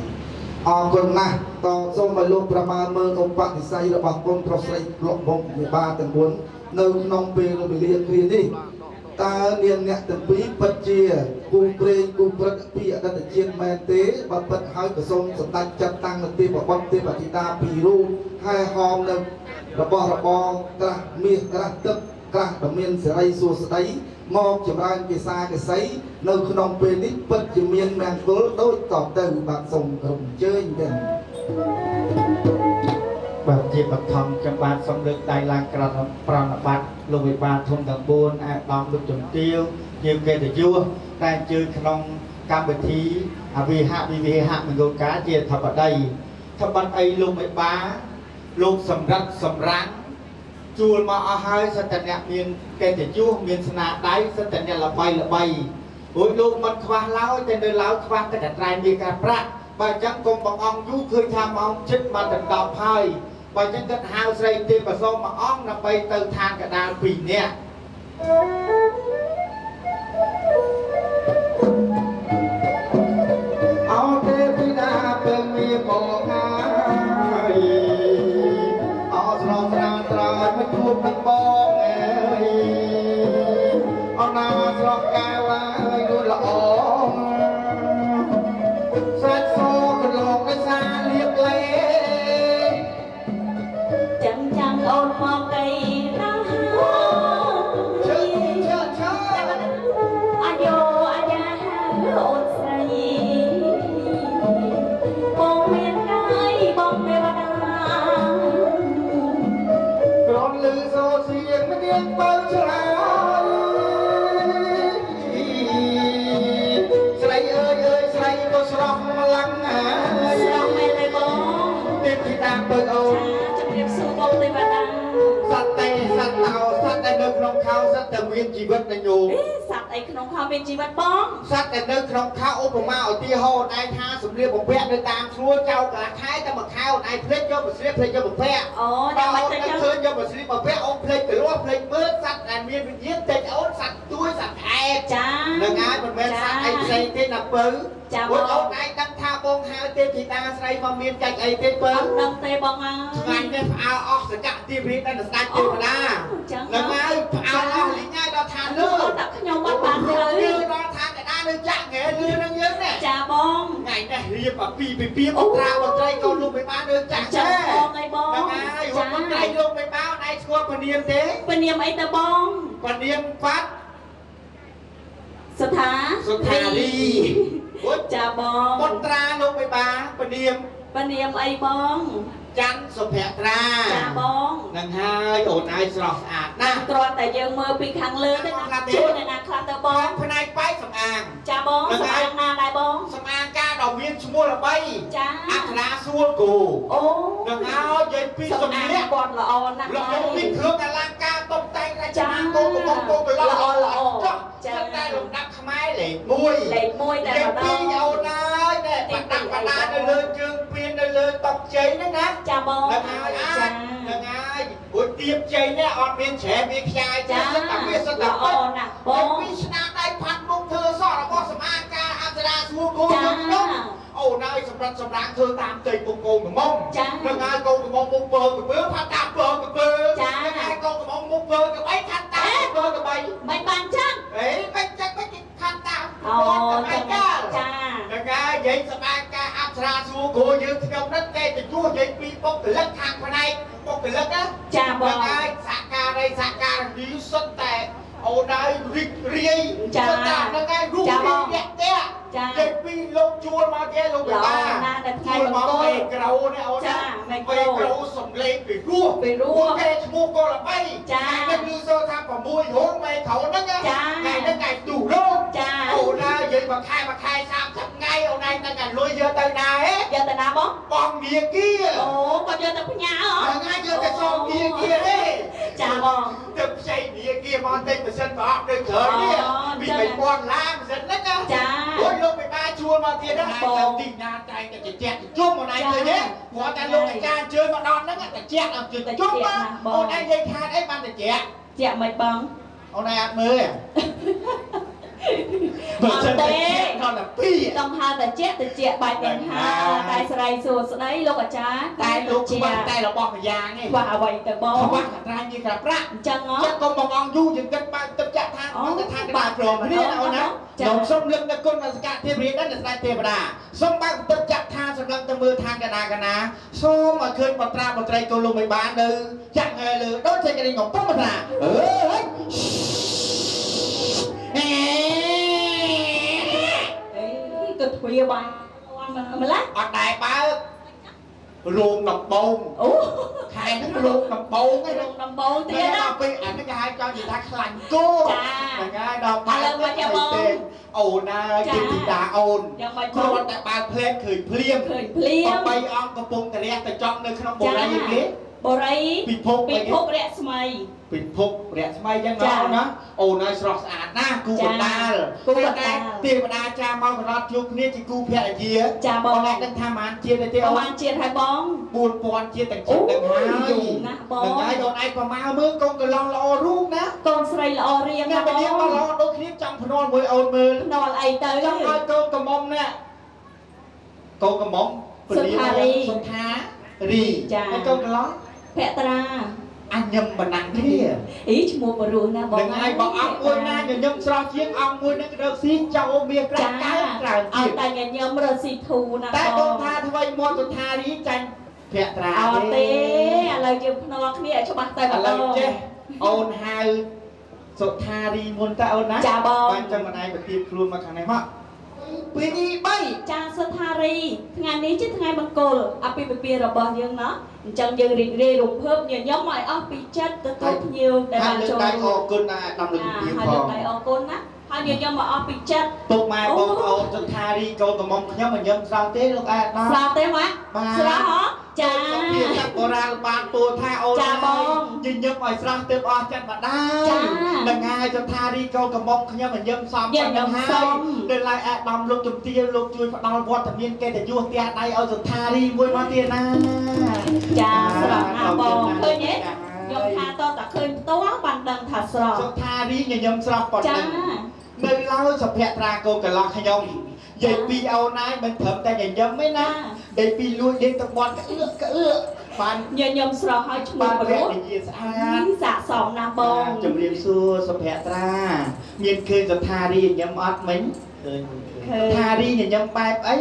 អរគុណណាស់តសូមឲ្យលោកប្រមាណមើលឧបនិស្ស័យរបស់គុណប្រុសស្រីលោកបងមេបាទាំង4នៅក្នុងពេលវេលាគ្រានេះ តើនាងអ្នកទាំងពីរពិតជាគូព្រេងគូព្រឹកពីអតីតជាតិមែនទេបើពិតហើយក៏សូមសម្ដេចចាត់តាំងនៅទេពបុត្រទេពធីតាពីររូបហើយហោមនៅរបស់របរក្រាស់មាសក្រាស់ទឹកក្រាស់ដ៏មានសេរីសួស្តីមកចម្រើនភាសាកសីនៅក្នុងពេលនេះពិតជាមានមង្គលដូចតទៅបាទសូមក្រុមអញ្ជើញទាំងបាទជាបឋមខ្ញុំបាទសូមលើកដៃឡើងក្រោមប្រណប័ត្រលោកវិបាលធំទាំង4អាដាមលោកជំទាវជាកិត្តិយសតែជើញក្នុងកម្មវិធីអវិហវិវិហមង្គលការជាធបតីធបតីលោកវិបាលលោកសម្រិទ្ធសម្រាំងជួលមកអស់ហើយសិតតែអ្នកមានកិត្តិយសមានស្នាដៃសិតតែអ្នកល្បីរួចលោកមិនខ្វះឡើយតែនៅឡើយខ្វះតែត្រែងមានការប្រាក់បើអញ្ចឹងកុំបងអង្គយូរឃើញថាម៉ោងជិតបានដណ្ដប់ហើយបើអញ្ចឹងគាត់ហៅស្រីទេពប្រសូមមួយអង្គដើម្បីទៅឋានកដាល2នាក់អោទេពីណាពេលមានបងហើយអោស្រស់ស្រាលត្រើយមិនជួបនឹងបងអើយអណាស្រស់កែវហើយនោះល្អសាច់សកន្លងដោយសារលៀបលេចាំចាំអូនមកកៃណាជើអាយោអាយ៉ាអូនស្រីបងមានកាយបងទេវតាក្រនលឺសូសៀងមិនមានបើឆ្លាស្រីអើយស្រីក៏ស្រស់ម្លាំងហើយស្រស់មែនទេបងទេពធីតាបើអូនជំរាបសួរបងទេវតាសត្វតែសត្វតោសត្វដែលនៅក្នុងខោសត្វតែមានជីវិតណាញោមសត្វអីក្នុងខោមានជីវិតបង សត្វដែលនៅក្នុងខោឧបមាឧទាហរណ៍ឯងថាសម្លៀកបំពាក់នៅតាមខ្លួនចៅកន្លះខែតែមួយខែអូនឯងភ្លេចយកបំស្លៀកភ្លេចយកបំពាក់អូដល់មិនទៅឃើញយកបំស្លៀកបំពាក់អូនភ្លេចទៅរស់ភ្លេចមើលសត្វដែលមានវិញ្ញាណតិចអូនសត្វទួយសត្វខែចានឹងហើយមិនមែនសត្វអីផ្សេងទេណាពៅចាបងអូនឯងដឹងថាបងហៅទេពធីតាស្រីមកមានចាច់អីទេពៅអត់ដឹងទេបងអើយថ្ងៃនេះផ្អើលអស់សកៈទីព្រីតែស្ដេចទេវតានឹងហើយផ្អើលអស់លីងហើយដល់ឋានលើដាក់ខ្ញុំបាត់បានទៅដល់ឋានកដាលនៅចាក់ងែលឿននឹងយើងនេះចាបងថ្ងៃនេះរៀបអាពីពីបត្រាបត្រីក៏លោកមិនបាននៅចាក់ចាបងអីបងហ្នឹងហើយហូបបត្រីលោកមិនបានឯងស្គាល់ពនាមទេពនាមអីទៅបងពនាមប៉ាត់សុថាលីចាបងបត្រាលោកមិនបានពនាមអីបងច័ន្ទសុភត្រាចាបងនឹងហើយអូនឯងស្រស់ស្អាតណាស់គ្រាន់តែយើងមើលពីខាងលើទេណាជួយអ្នកណាខ្លះទៅបងផ្នែកបែកសម្អាងចាបងសម្អាងណាដែរបងសម្អាងការដ៏មានឈ្មោះល្បីចាអក្សរាសួរគូអូនឹងហើយនិយាយពីសម្លៀកគាត់ល្អណាស់លោកពីគ្រឿងអលង្ការតុបតែងរចនាគោកកំពុងកន្លងល្អចាតែលំដាប់ខ្មែរលេខ1តែម្ដងពីអូនហើយតែបដាប់បដានៅលើជើងពៀននៅលើតុជ័យហ្នឹងណាចាបងហ្នឹងហើយហ្នឹងហើយព្រោះទៀបជ័យនេះអត់មានច្រែមានខ្យាយទេសិតតែវាសិតតែល្អណាស់បងពីស្នាដៃផាត់មុខធ្វើសក់របស់សម្អាងការអប្សរាសួរគូយើងនោះអូនហើយសម្រាប់សម្រាំងធ្វើតាមផ្ទៃពុកកូនកំមុំហ្នឹងហើយកូនកំមុំមុខពើកពើផាត់តាមពើកពើហ្នឹងហើយកូនកំមុំមុខពើកបីផាត់តាមពើកបីមិនបានចឹងអេមិនចឹងមិនផាត់តាមអូចាហ្នឹងហើយនិយាយសម្អាងការអប្សរាសួរគូយើងខ្ញុំហ្នឹងគេទៅជួនិយាយពីបុគ្គលិកខាងផ្នែកបុគ្គលិកណាចាបងហើយសហការនេះសុទ្ធតែអូនហើយរីករាយចាហ្នឹងហើយរូបរាងអ្នកទេចាគេពីលោកជួលមកទេលោកតាណាតែថ្ងៃមកពេក្រៅនេះអូនចាពេក្រៅសំលេងពីរោះគេឈ្មោះកូនល្បីចាខ្ញុំឮសូរថា6រោងមេក្រៅហ្នឹងចាថ្ងៃហ្នឹងថ្ងៃទូរោងចាអូនហើយនិយាយមួយខែ30ថ្ងៃអូនឯងតែលុយយកទៅណាហ៎យកទៅណាបងមាគាអូគាត់យកទៅផ្ញើហ្នឹងហើយយកទៅសុំមាគាទេចាបងទៅផ្សេងមាគាមកតិចម៉ាស៊ីនប្រអប់ដូចក្រោយនេះពី3000ឡានម៉ាស៊ីនហ្នឹងណាចាអូយលោកបិតាជួលមកទៀតណាទៅទីណាតែតែជែកជុំអូនឯងឃើញទេគាត់តែលោកអាចារ្យជើញមកដល់ហ្នឹងតែជែកអត់ជើញជុំអូនឯងនិយាយថាអីបានតែជែកមិនបងអូនឯងអត់មើលបើសិនតែគាត់តែពីរต้องហៅតែជែកបែបនេះតែស្រីសួស្ដីលោកអាចារ្យតែលោកខ្វះតែរបស់ម្យ៉ាងនេះខ្វះអ្វីទៅបងខ្វះកត្រាញីក្រាប្រាក់អញ្ចឹងចិត្តកុំបងអង្គយូរយើងគិតបើទឹកចាក់ថា มันจะทางกระดาษโปร่งนี่เอานะดอกส้มเลือกตะกุนมาสกัดเทปรีนั่นจะได้เทปดาส้มบ้างตึกจับทางสำหรับตะมือทางกระดากันนะส้มมาคืนปตราปตรายโกลงไปบ้านเลยจังเลยโดนใจกระดิ่งของต้นปตราก็ถุยไปมาละอดได้ป้ารวมดอกบงใครนั่งรวมดอกบงไงรวมดอกบงเตี้ยนะไปอันนี้ก็ให้เจ้าอยู่ทักหลังกู้อย่างงี้ดอกไม้เต็มโอ้นากินติดาโอนครวนแต่บานเพลงเคยเพลียมไปอ้อมกระปุกแต่เรียกแต่จ้องในขนมโบราณอย่างนี้โบราณปิดพกเรียสมัยปิดพกเรียสมัยยังไงนะโอ้นายสระสะอาดหน้ากูบันดาลเตียบันดาจ้ามาขนาดยุคนี้จะกูเพี้ยเจียจ้าบอลนั่งทำมันเจียในเตียวมันเจียไทยบองปูนปอนเจียแต่งชุดแต่งหายแต่งหายโดนไอ้ประมาเมื่อกองกระลองรอรูปนะกองใส่รอเรียงเนี่ยไปเรียกมารอโดนคลิปจังพนอนมวยเอามือนอนไอเตยจังไอ้กองกระมอมเนี่ยกองกระมอมสุธารีไอ้กองกระล้อแพตราanh nhầm mà nặng thế ý mua bờ ruộng na đừng ai bỏ ong môi na nhầm nhầm sao chiếc ong môi na được xin cho bia cái cái tại nhà nhầm rồi xì thù na tại con tha thôi vậy mua tôi tha đi tranh phẹt ra té lời chụp nó kia cho bạn tay lời chứ ôn hai sụt tha đi muốn ta ôn á chà bò ban trong này phải tiệp luôn mà thằng này màปีนี้ใบจ้าสุธารีงานนี้ชื่อไงบังโกลอาปีเปียระบยังเนาะจังยังเรียรุ่งเพิ่มเนี่ยย้อมใหม่อ้อปีจัดตัวnhiều để bàn choได้ออกคนนะนำหนึ่งเดียวพอได้ออกคนนะให้ย้อมมาอ้อปีจัดตกมาบองเอาสุธารีโกลกับมองย้อมมันย้อมสาวเต้ลูกแอดนะสาวเต้ไหมสาวเหรอจ้าเพียงจับโบราณบางตัวท่าโอจ้าบองยืนย้อมอ่อยสาวเต้ออกจัดมาได้ดังไงสุธารีโกลกับมองย้อมมันย้อมซ้ำย้อมให้เดินไล่แอดดำลูกจุ่มเตี้ยลูกจุยดาววอดทะเบียนแกแต่ยั่วเตี้ยได้เอาสุธารีมวยมาเตี้ยนะจ้าสระอาบองเคยเนี่ยยมทาต่อแต่เคยตัวปันดังถัดสระสุธารีเนี่ยยมสระปอดดังในเล่าสเปียตราโกกับลาขยมใหญ่ปีเอานายมันเถิมแต่ใหญ่ยมไม่นะใหญ่ปีลุยเด็กตะบอลกระเอื้อปันยมสระให้ช่วยรู้สะสองนาบองจมเรียนสู้สเปียตราเมียนเคยสุธารียมอัดมั้ยสุธารีเนี่ยยมไปไอ้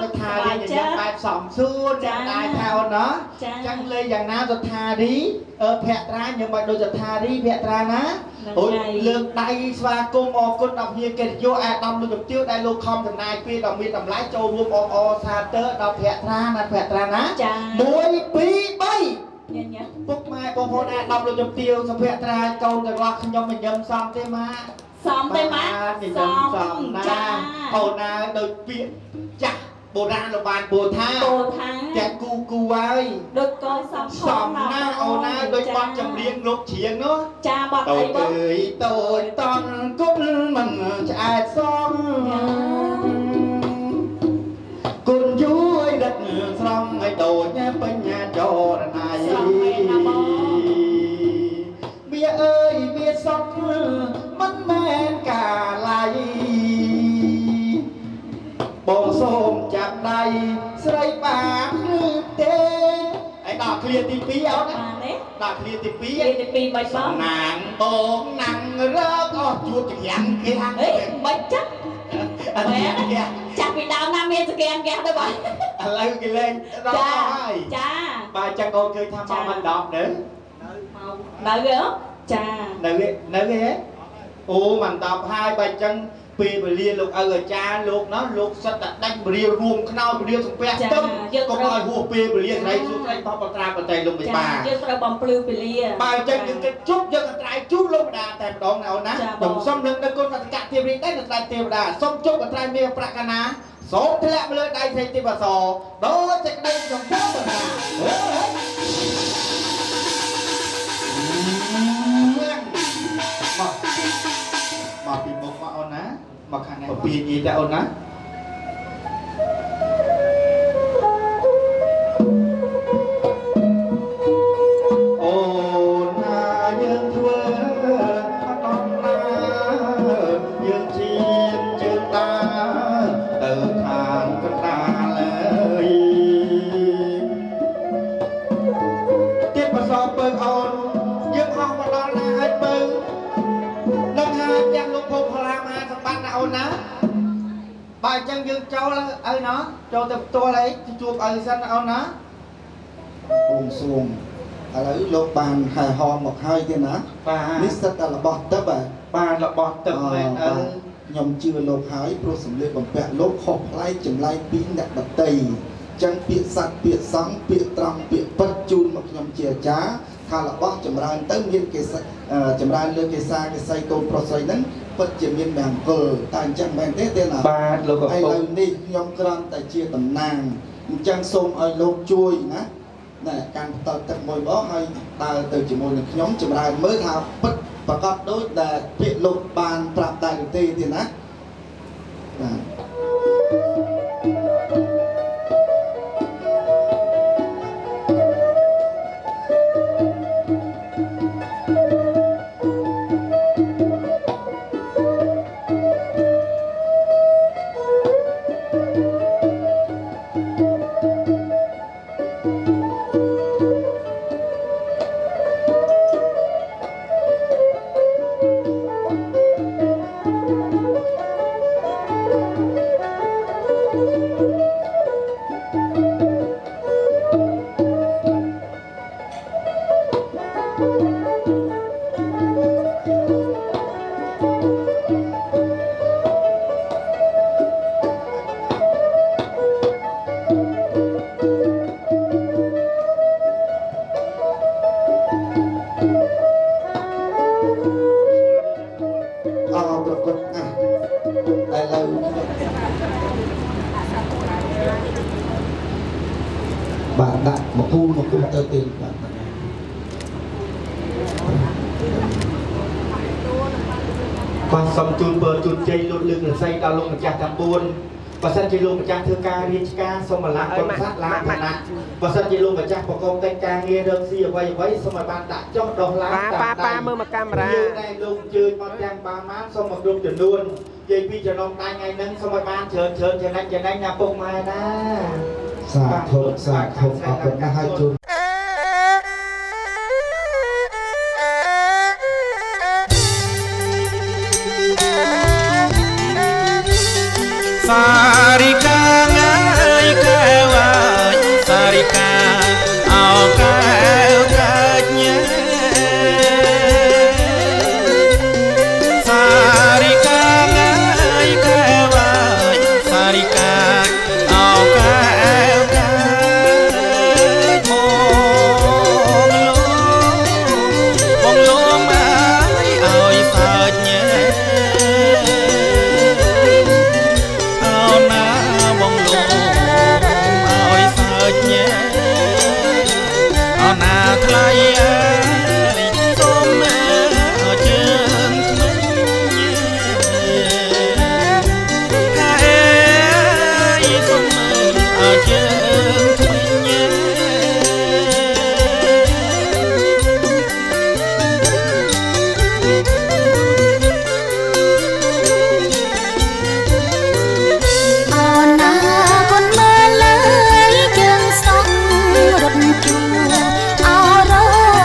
สุธารีเนี่ยไปสองสู้เนี่ยได้เท่าเนาะจังเลยอย่างน้าสุธารีแพะตราอย่างไปโดยสุธารีแพะตรานะโอ้ยเลือกได้สวากมอคนดอกเฮียเกศโยแอดดำลูกกับเตี้ยวได้ลูกคอมทำนายปีดอกมีดำไล่โจรวมอซาเตอร์ดอกแพะตรานะแพะตรานะมวยปีใบปุ๊บมาปองพอแอดดำลูกกับเตี้ยวสแพะตราเกาแต่ว่าขยมมันยำซ้ำเต้มาซ้อมได้ไหมซ้อมจ้าโบนาโดยเปียจักโบราณโรงพยาบาลโบท่าแจกกูไว้โดยกอยซ้อมหน้าเอาหน้าโดยบอลจำเรียงลบเฉียงเนาะจ้าบอลไอ้บอลโตตอนกุลมันจะแอบซ้อมกุลยุ้ยดัดซ้อมไอ้โตเนี่ยเป็นญาโจรนายเมียเอ้ยเมียซอกมันแม่นกาไลบองส้มจับได้ใส่ปากหรือเต้ไอ้ดอกเคลียร์ตีปีเอานะดอกเคลียร์ตีปีใบซ้อมนางโตนางเลิกออกจูดเขียนเขียนเฮ้ยใบจักแม่จักปีดาวน้ำเมียสแกนแกได้บ่อะไรกันเลยจ้าจ้าbà cha conเคยทำมามันดอกเด้อเด้อเหรอจ้าเด้อโอ้มันดอกให้ใบจังปีไปเรียนลูกจ้าลูกเนาะลูกสัตว์ดังเรียนรวมขนาดเรียนสเปียตึ้มก็มาหัวปีไปเรียนไรสุดไรพอปตราปตราลงไปป่าเยอะเราบอมปลือไปเรียนป่าจังยังกระจุบยังกระไรจุบลงดาแต่ดองเอานะผมส้มเรื่องตะกุนตะกะเทียบเรียนได้แต่เทียบดาส้มจุบกระไรเมียประกันนะสองทะเลมาเลยได้ใส่ติบสอโดนจะได้สมบูรณ์นะมาปีบกมาเอานะมาข้างในปีนี้จะเอานะโอ้นายังเถื่อนตอนนายังเชียนเจือตาเติมทางกันตาเลยเทียบประสอบเปิดอ่อนยังห้อง យើងចូលឲ្យណាចូលទៅផ្ទាល់អីជួបឲ្យសិនអូនណា អូនសួងឥឡូវលោកបានហែហមមកហើយទេណា បាទ នេះសិតតែរបស់ទឹក បាទរបស់ទឹកមែនអើ ខ្ញុំជឿលោកហើយព្រោះសម្លៀកបំពាក់លោកខុសប្លែកចម្លែកពីអ្នកដទៃចឹងពាក្យស័ព្ទពាក្យសង្ឃពាក្យត្រង់ពាក្យពិតជូនមកខ្ញុំជាអាចារ្យថារបស់ចម្រើនទៅមានគេចម្រើនលើគេសាគេស័យកូនប្រុសស្រីហ្នឹងពិតជាមានមង្គលតែអញ្ចឹងមែនទេណា បាទលោកឪពុក ឥឡូវនេះខ្ញុំគ្រាន់តែជាតំណាងអញ្ចឹងសូមឲ្យលោកជួយណាណែកាន់ផ្ទាល់ទឹកមួយបងហើយដើរទៅជាមួយនឹងខ្ញុំចម្រើនមើលថាពិតប្រកបដូចដែលពាក្យលោកបានប្រាប់ដែរទេទេណាបាទ ប្រកបណាស់ឥឡូវបាទដាក់មកគូទៅទេបាទ បាទសូមជូនពរជូនជ័យលុតលើកលស័យដល់លោកម្ចាស់ទាំង4បើសិនជាលោកម្ចាស់ធ្វើការរាជការសូមបលាក់បំផាត់ឡើងឋានៈបើសិនជាលោកម្ចាស់ប្រកបតែការងាររកស៊ីអ្វីសូមឲ្យបានដាក់ចុះដោះឡើងប៉ាមើលមកកាមេរ៉ាយើងតែលោកជើញមកទាំងបានសូមមកគ្រប់ចំនួននិយាយពីចំណងដៃថ្ងៃហ្នឹងសូមឲ្យបានច្រើនចំណេញណាពុកម៉ែណា សាធុអរគុណណាស់ហើយជូន Sarika ngai kawai Sarika au kau kanya Sarika ngai kawai Sarika au kau kanya Mong long ai oi phanya Hãy subscribe cho kênh Ghiền Mì Gõ để không bỏ lỡ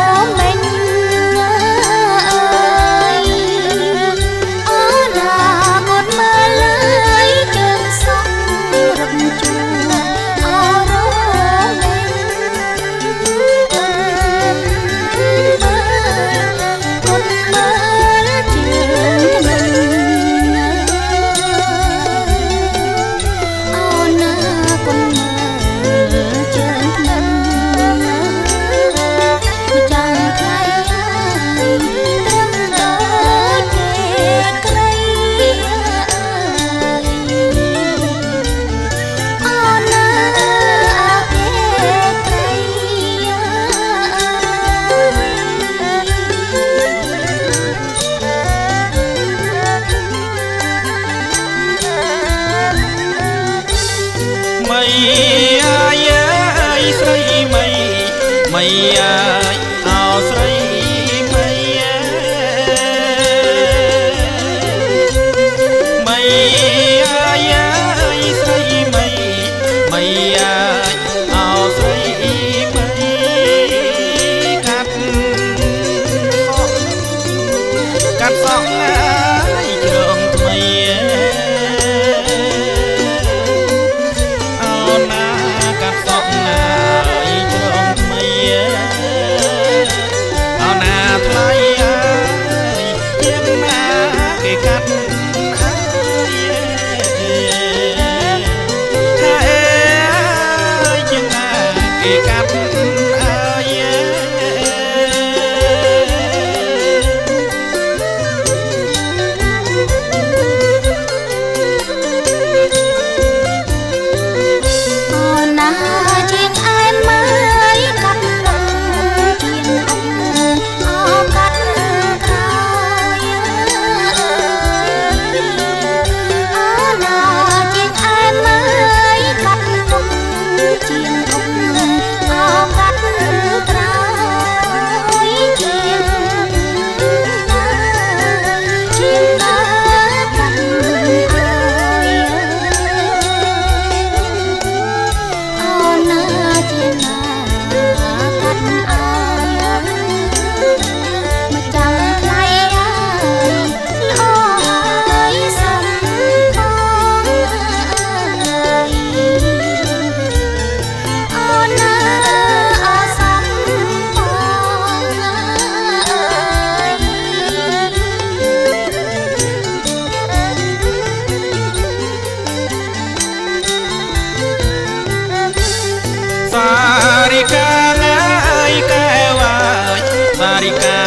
សារិកា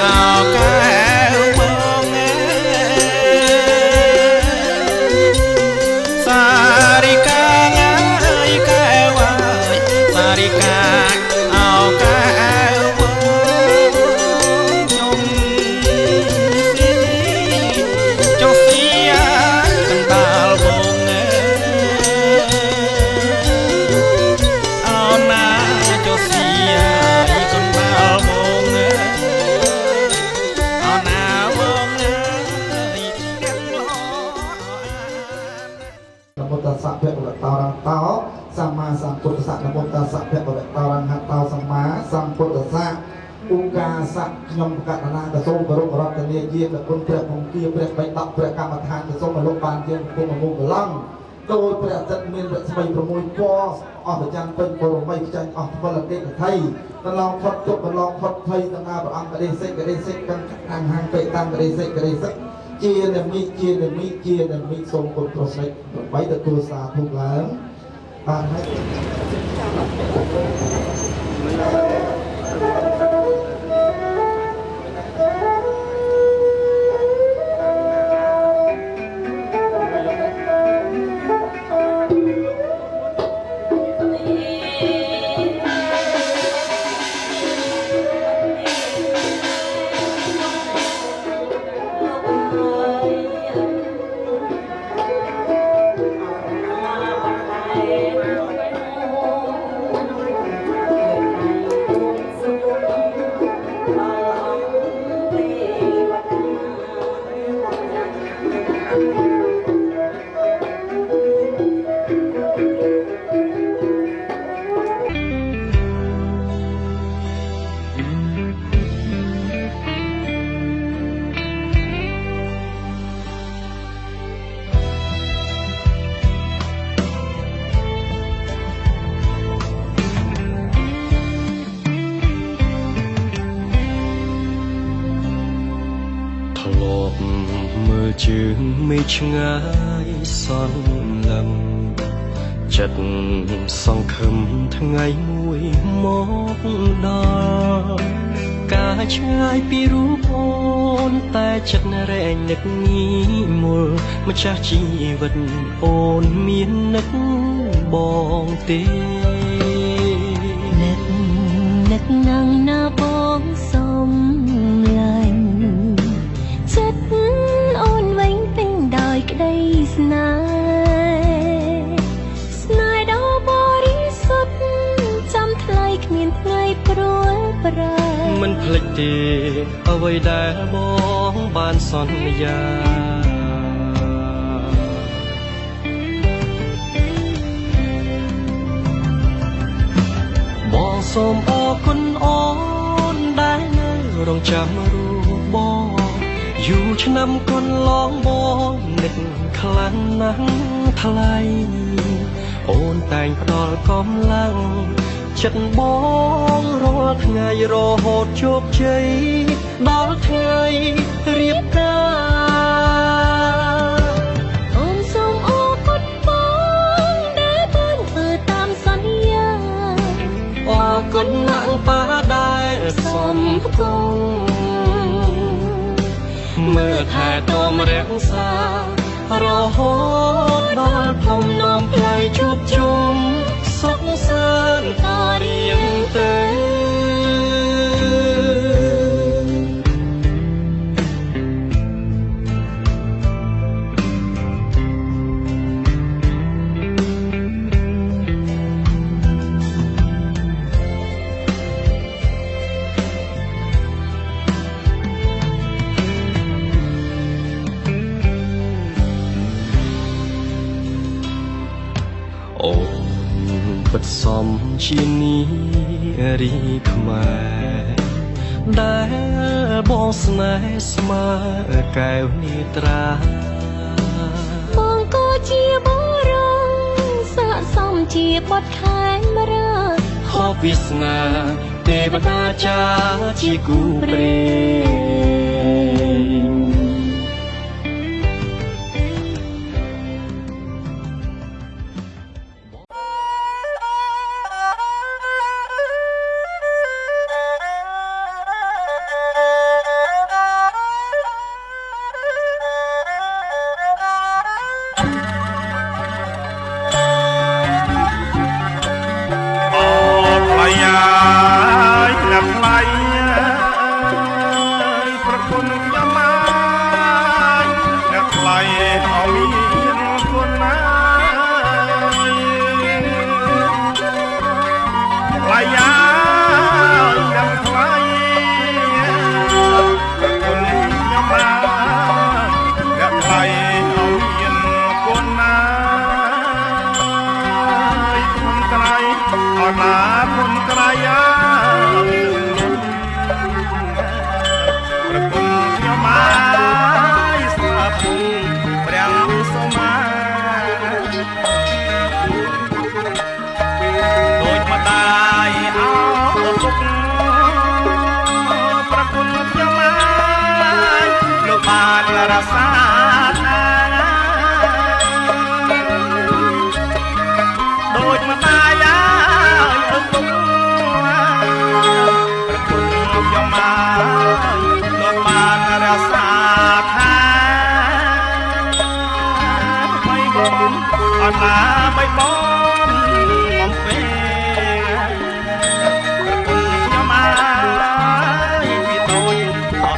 អោកែវបងសារិកាអើយកែវអើយសារិកាអោកែវបងចុះសៀកណ្ដាលបងអោណាចុះសៀកណ្ដាលបងអោណាបងទាំងលោ นโมตัสสะภะคะวะโตอะระหะโตสัมมาสัมพุทธัสสะนโมตัสสะภะคะวะโตอะระหะโตสัมมาสัมพุทธัสสะឧកាសៈខ្ញុំកណ្ណាកសូមគោរពរតនាយាមគុណព្រះអង្គគាព្រះបៃតកព្រះកម្មដ្ឋានសូមលោកបានយើងគុំមុខកឡងដោយព្រះអាទិត្យមានរស្មី6ពណ៌អស់ប្រចាំពេញបរមីខ្ចាញ់អស់ផលអតិថៃកន្លងផុតទុកកន្លងផុតភ័យទាំងព្រះអង្គកដេសិកខាងហាងពេតាំងកដេសិកជានិមិត្តសូមគុណប្រសិទ្ធដើម្បីទទួលសាធុឡើងបានហើយ ជើងមេឃឆ្ងាយសន្លឹមចិត្តសង្ឃឹមថ្ងៃមួយមកដល់ការឆ្ងាយពីរូបអូនតែចិត្តរែងនឹកងីមុលម្ចាស់ជីវិតអូនមាននឹកបងទេនឹកណាំងណាបងសុំឡាញ់ចិត្តអូនវិញពេញដោយក្តីស្នេហ៍ដ៏បរិសុទ្ធចាំថ្លៃគ្មានថ្ងៃព្រួលប្រែមិនភ្លេចទេអ្វីដែលបងបានសន្យាបងសូមអរគុណអូនដែលនៅរងចាំរូបបងយូរឆ្នាំកន្លងបងនឹកខ្លាំងណាស់ថ្លៃអូនតែងផ្ដល់កម្លាំងចិត្តបងរាល់ថ្ងៃរហូតជោគជ័យដល់ថ្ងៃរៀបការអូនសូមអរគុណបងដែលបានធ្វើតាមសន្យាអរគុណណាស់ប៉ាដែលសំគងមើលថែទាំរក្សារហូតដល់ធំនាំផ្លូវជួបជុំសុខសាន្តតារៀងទៅអូនពិតសំជានីរីខ្មែរដែលបងស្នេហ៍ស្មើកែវនេត្រាបងក៏ជាបុរសស័ក្តិសមជាបុត្រខែមរាហោវាសនាទេវតាចាជាគូព្រេង រសាណាដូចម្ដាយអើយឪពុកប្រគុណខ្ញុំអើយលោកបានរសាថាបីបងអត់ណាបីបងបំពេប្រគុណខ្ញុំអើយពីតូច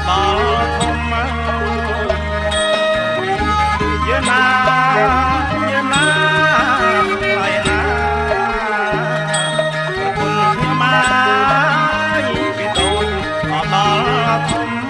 ដល់ធំយេណាយេណាហើយណាប្រគុណខ្ញុំអើយពីតូចដល់ធំ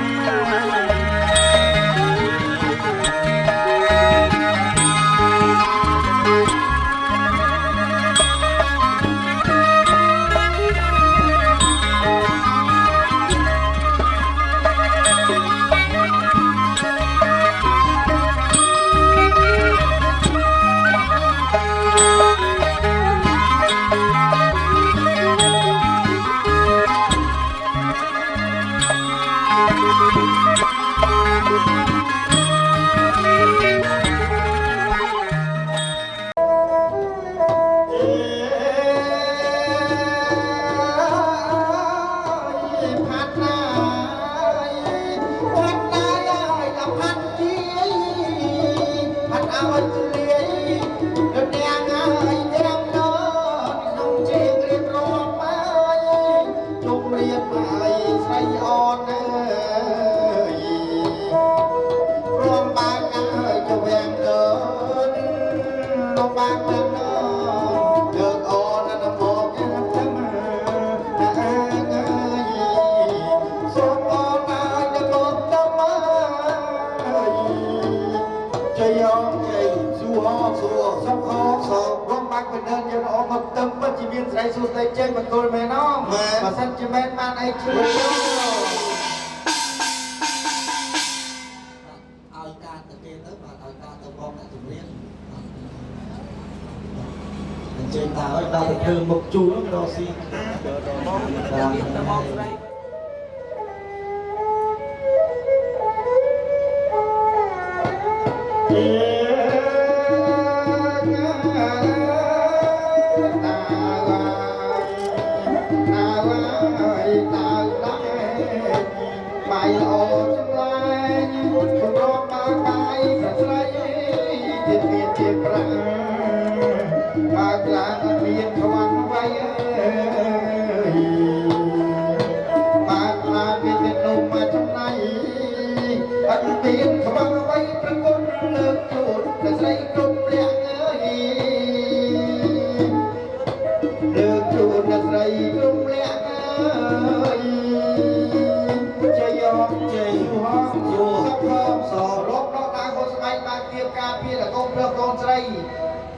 ចេញតើឲ្យដល់ទៅធ្វើមុខជួលរកស៊ី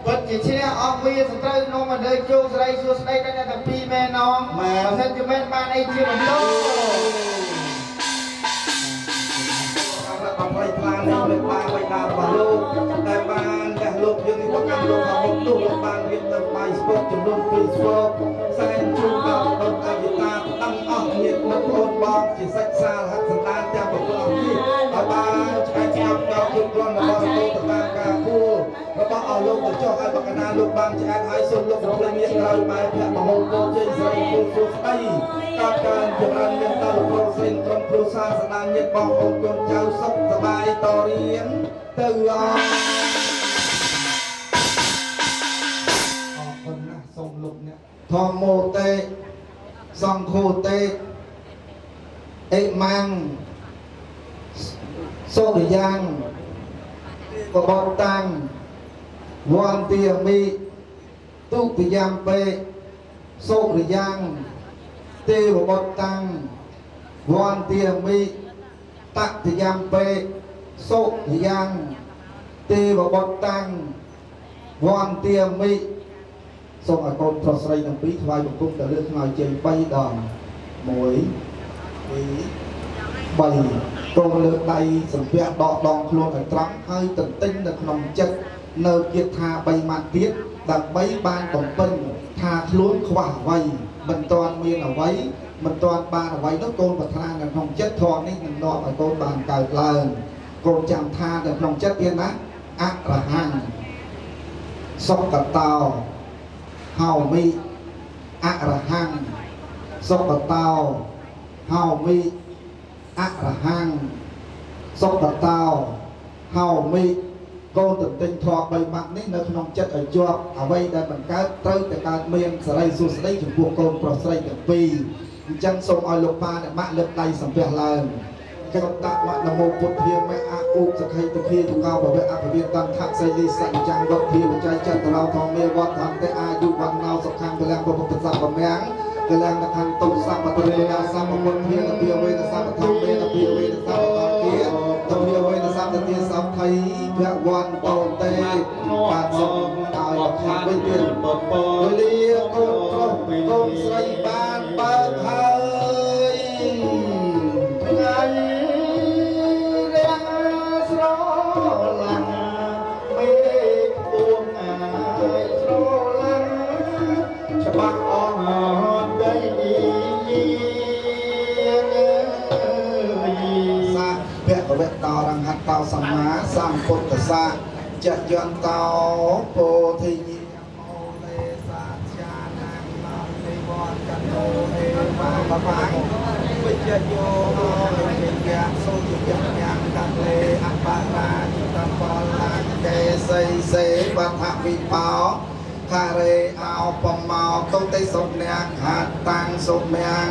ពិតជាឈ្នះអស់វាសត្រូវនំមកលើជោគស្រីសួស្ដីដល់តែពីរមែនណងបើសិនជាមែនបានអីជាបន្លោបំបីផ្លាននេះលើបានបៃតារបស់លោកតែបានតែលោកយើងនេះប្រកាន់លោករបស់លោកលោកបានរៀបនៅបាយស្ពតចំនួន2ស្ពតសែនជូនដល់ដល់អយុតាដឹងអស់ញាតិមិត្តបងបងជាសាច់សាលហត្ថសន្តានទាំងប្រពន្ធអស់នេះឲ្យបានឆ្កែឆ្កោតដល់គ្រប់គ្រាន់របស់លោកទៅតាមការគួររបស់អស់លោកទៅចុះឲ្យបកណាលោកបានឆ្អែតឲ្យសូមលោកប្រព្រឹត្តមានក្រោយបែបភៈមហោគោជ័យស្រីគូសួស្ដីតាមការចម្រើនមានដល់លោកប្រុសស្រីក្រុមគ្រួសារសដានញាតិបងប្អូនកូនចៅសុខសប្បាយតរៀនទៅអរគុណណាស់សូមលោកអ្នកធម្មោតេសង្ឃោតេអេម៉ាំងសូរិយ៉ាងបបតាំងវន្ទាមីទុតិយំពេសូរិយ៉ាងទេវបតាំងវន្ទាមីតតិយំពេសូរិយ៉ាងទេវបតាំងវន្ទាមីសូមឲ្យកូនប្រុសស្រីទាំងពីរថ្វាយបង្គំទៅលើថ្ងាយជើង3ដង1 2 3កូនលើកដៃសំពះដកដងខ្លួនឲ្យត្រង់ហើយទន្ទិញនៅក្នុងចិត្តនៅគាថា3ម៉ាត់ទៀតដើម្បីបានបំពេញថាខ្លួនខ្វះអ្វីមិនទាន់មានអ្វីមិនទាន់បានអ្វីនោះកូនប្រាថ្នានៅក្នុងចិត្តធម៌នេះនឹងនាំឲ្យកូនបានកើតឡើង កូនចាំថានៅក្នុងចិត្តទៀតណាអរហង្គសុខតោហៅមីអរហង្គសុខតោហៅមីអរហង្គសុខតោហៅមីកូនទន្ទិញធម៌3ម៉ាត់នេះនៅក្នុងចិត្តឲ្យជាប់អ្វីដែលបង្កើតត្រូវតែកើតមានសេរីសួស្តីចំពោះកូនប្រុសស្រីទាំងពីរអញ្ចឹងសូមឲ្យលោកប៉ាអ្នកម៉ាក់លើកដៃសំពះឡើងកិត្តតវនមោពុទ្ធាមេអឧបសខិទភាទុកោបវៈអភិវិតន្តៈសីលីសញ្ចាំងវត្តធាបច្ច័យចតរោធមេវត្តន្តេអាយុវណ្ណោសុខំពលំពុទ្ធសព្វមាំងកលំនខន្តុសម្បត្តិរេណាសម្មុនធានភិវេនសម្បធម្មេនភិវេនសម្បតគាទភិវេនសម្បទាសព្ថៃភវន្តតោតេបាទសូមឲ្យខាងវិញទៀតពលាកូនប្រុសកូនស្រីបានបើកហើយថ្ងៃរាំងស្រឡាញ់មេពួងអាយស្រឡាញ់ច្បាស់អស់ដីសាភគវតោរង្ហតោសម្មាសម្ពុទ្ធសាចយន្តោពោធិញមោលេសាចានាងឡំនិវត្តកណោនេមាបបាញ់វិជ្ជយោវិជ្ជាសូជយយ៉ាងកលេអបារាចិតពលឡាកេសីសេវថវិបោខារេអោបមោកុតិសុញាខាតាំងសុមាំង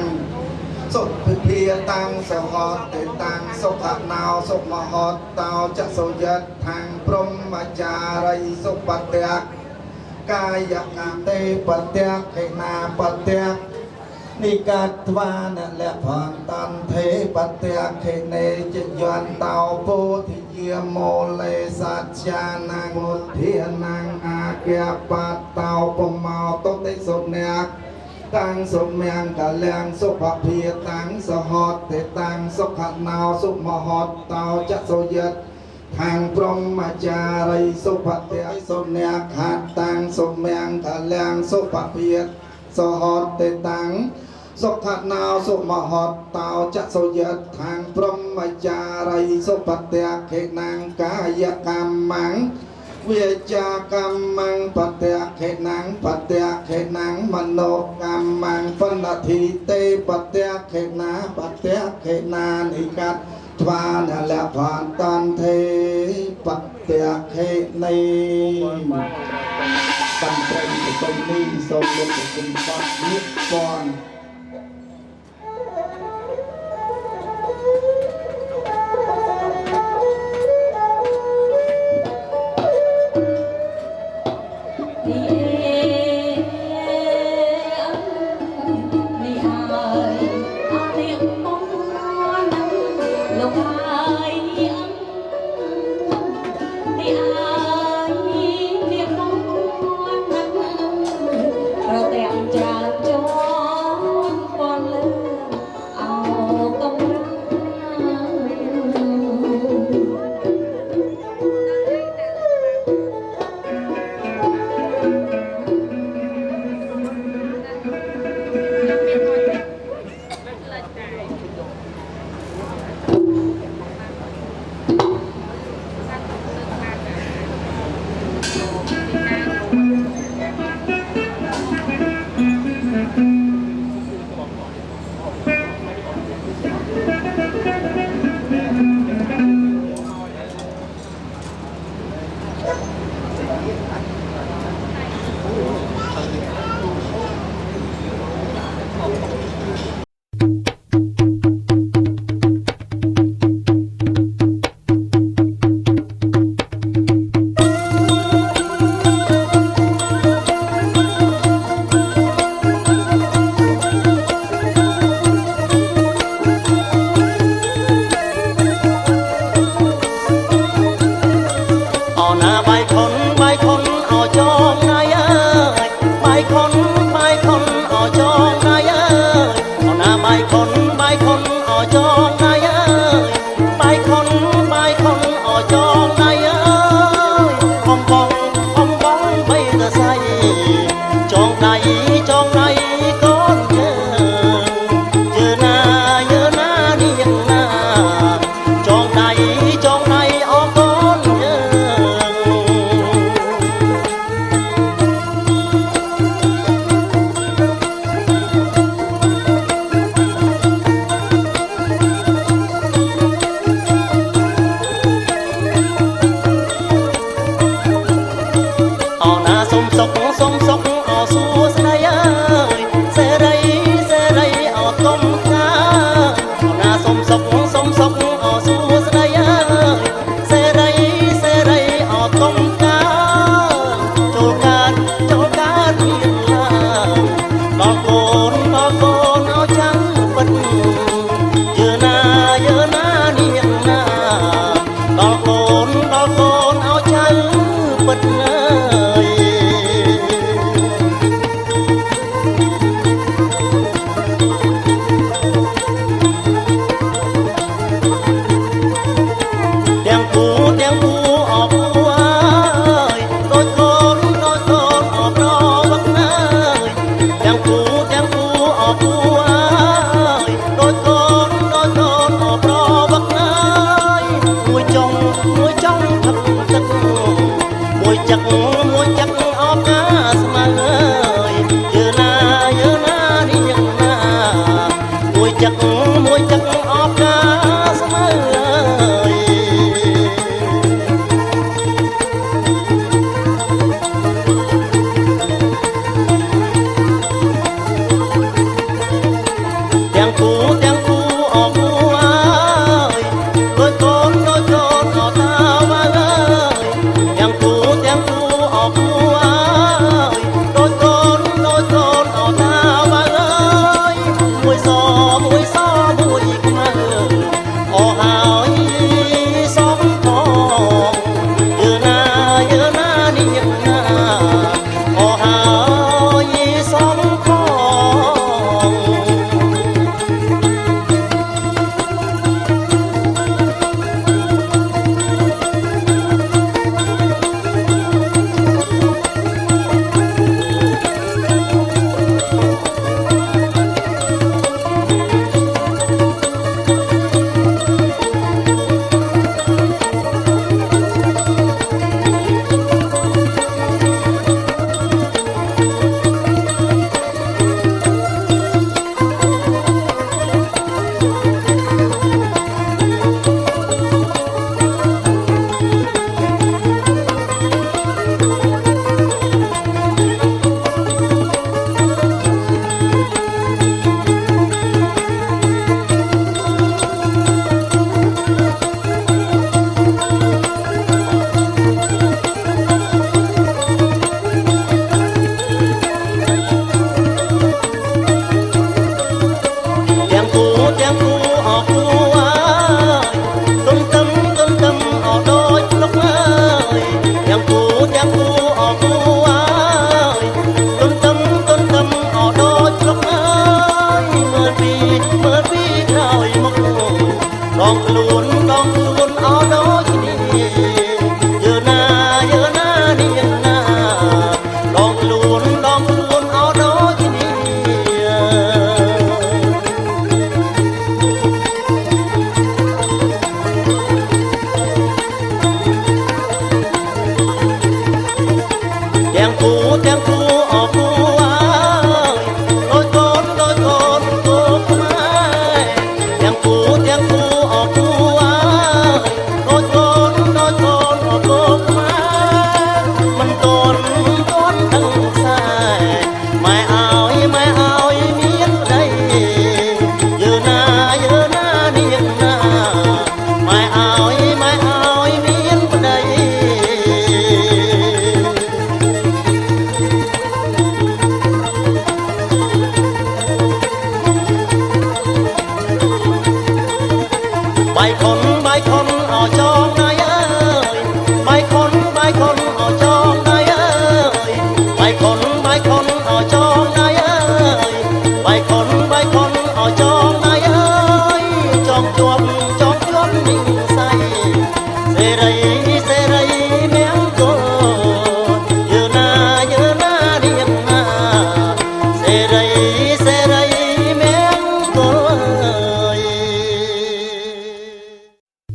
សុភិភាតាំងសហតេតាំងសុខណោសុមហតតោចសុយតថាំងព្រហ្មចារីសុបតៈកាយកាតេបតៈកេណាបតៈនិកាតវានលភន្តន្ថេបតៈខេនេចយន្តោពោធិយាមោលេសច្ចានាងមុធានាងអាគៈបតោបមោតុតិសុញាតាំងសុមាំងកលាំងសុភភាតាំងសហតេតាំងសុខណោសុមហតតោចសុយតខាងព្រហ្មចារីសុភតេសុញាខាតាំងសុមាំងកលាំងសុភភាសហតេតាំងសុខណោសុមហតតោចសុយតខាងព្រហ្មចារីសុភតេខេណាងកាយកម្មੰវាចាកម្មੰបតៈខេណាងបតៈខេណាងមនោកម្មੰបណធិទេបតៈខេណាបតៈខេណានិកាត់ថ្វានលភន្តន្ថេបតៈខេនីបានត្រឹមទៅនេះសូមលោកគុំបាត់នេះព័ន្ធចងដៃ អបការស្មើទាំងគូអបគូអើយដូចកូនអត់តាវ៉ាអើយទាំងគូអបគូអើយដូចកូនអត់តាវ៉ាអើយមួយសមួយខ្មៅអស់ហើយសំផងយើណានេះណាអស់ហើយសំផង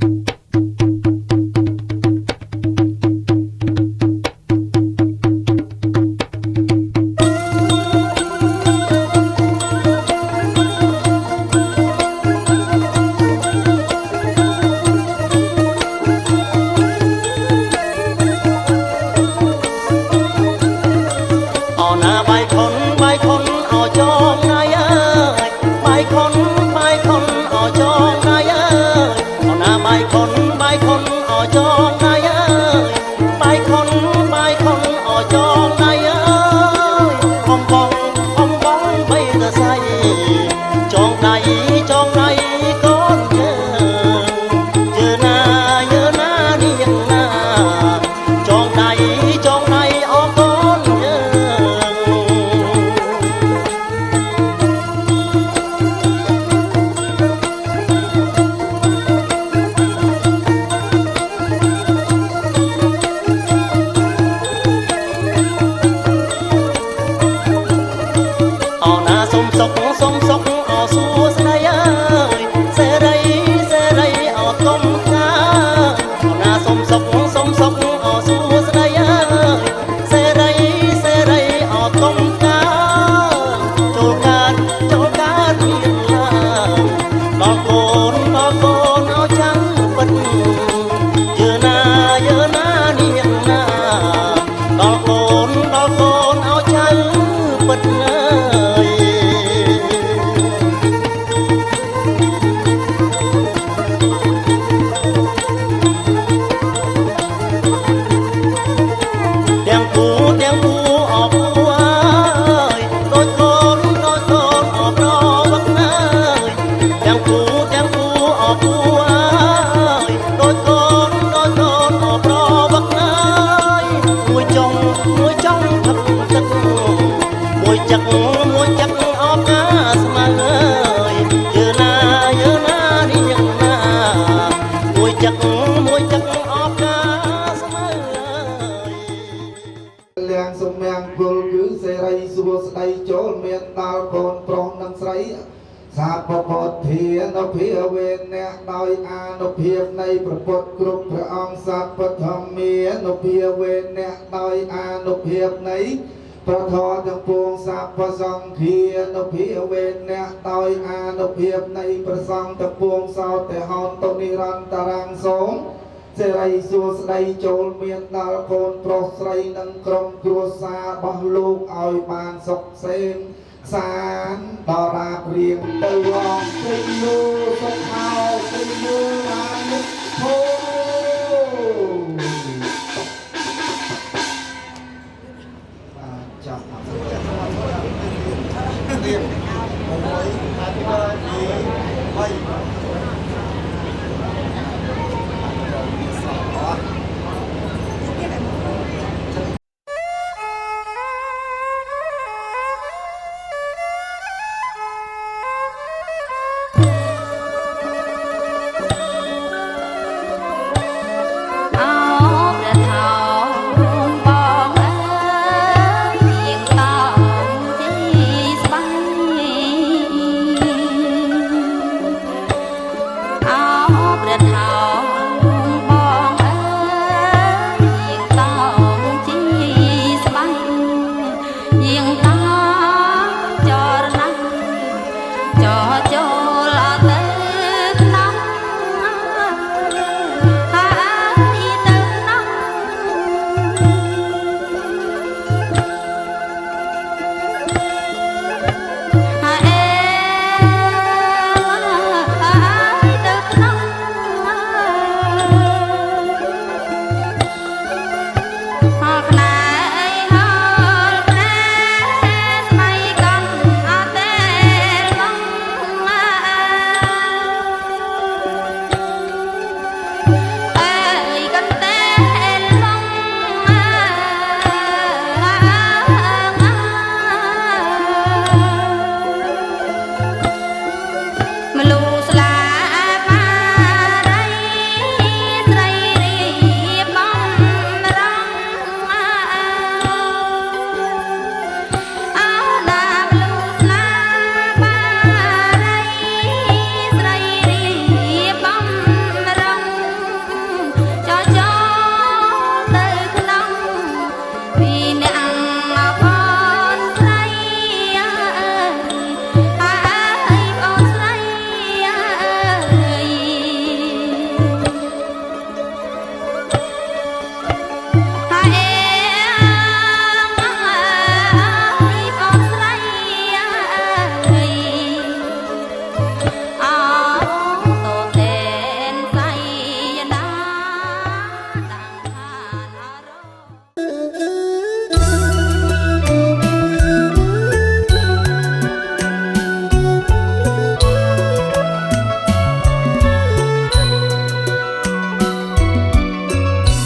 Thank ដល់កូនឲ្យចាំពិតយឺណានាងណាដល់កូនឲ្យចាំពិតអើយទាំងគូអបអើយដូចកូនអបរវឹកអើយទាំងគូអបអើយដូចកូនអបរវឹកអើយមួយចុងផឹកទឹកមួយចឹកអបណាស្មៅអើយយឺណានាងណាមួយចឹកអបណាស្មៅអើយ លៀងសុំមង្គលគឺសេរីសួស្តីចូលមានដល់កូនប្រុសនិងស្រីសាបពុទ្ធានុភាវេអ្នកដោយអានុភាពនៃព្រះពុទ្ធគ្រប់ព្រះអង្គសព្វធម្មានុភាវេអ្នកដោយអានុភាពនៃព្រះធម៌ទាំងពួងសព្វសង្ឃានុភាវេអ្នកដោយអានុភាពនៃព្រះសង្ឃទាំងពួងសោតហោតុនិរន្តរាំងសូម សេរីសួស្តីចូលមានដល់កូនប្រុសស្រីនិងក្រុមគ្រួសាររបស់លោកឲ្យបានសុខសេនសានដល់រាបរៀងទៅអងព្រៃលូសុខហៅព្រៃលូ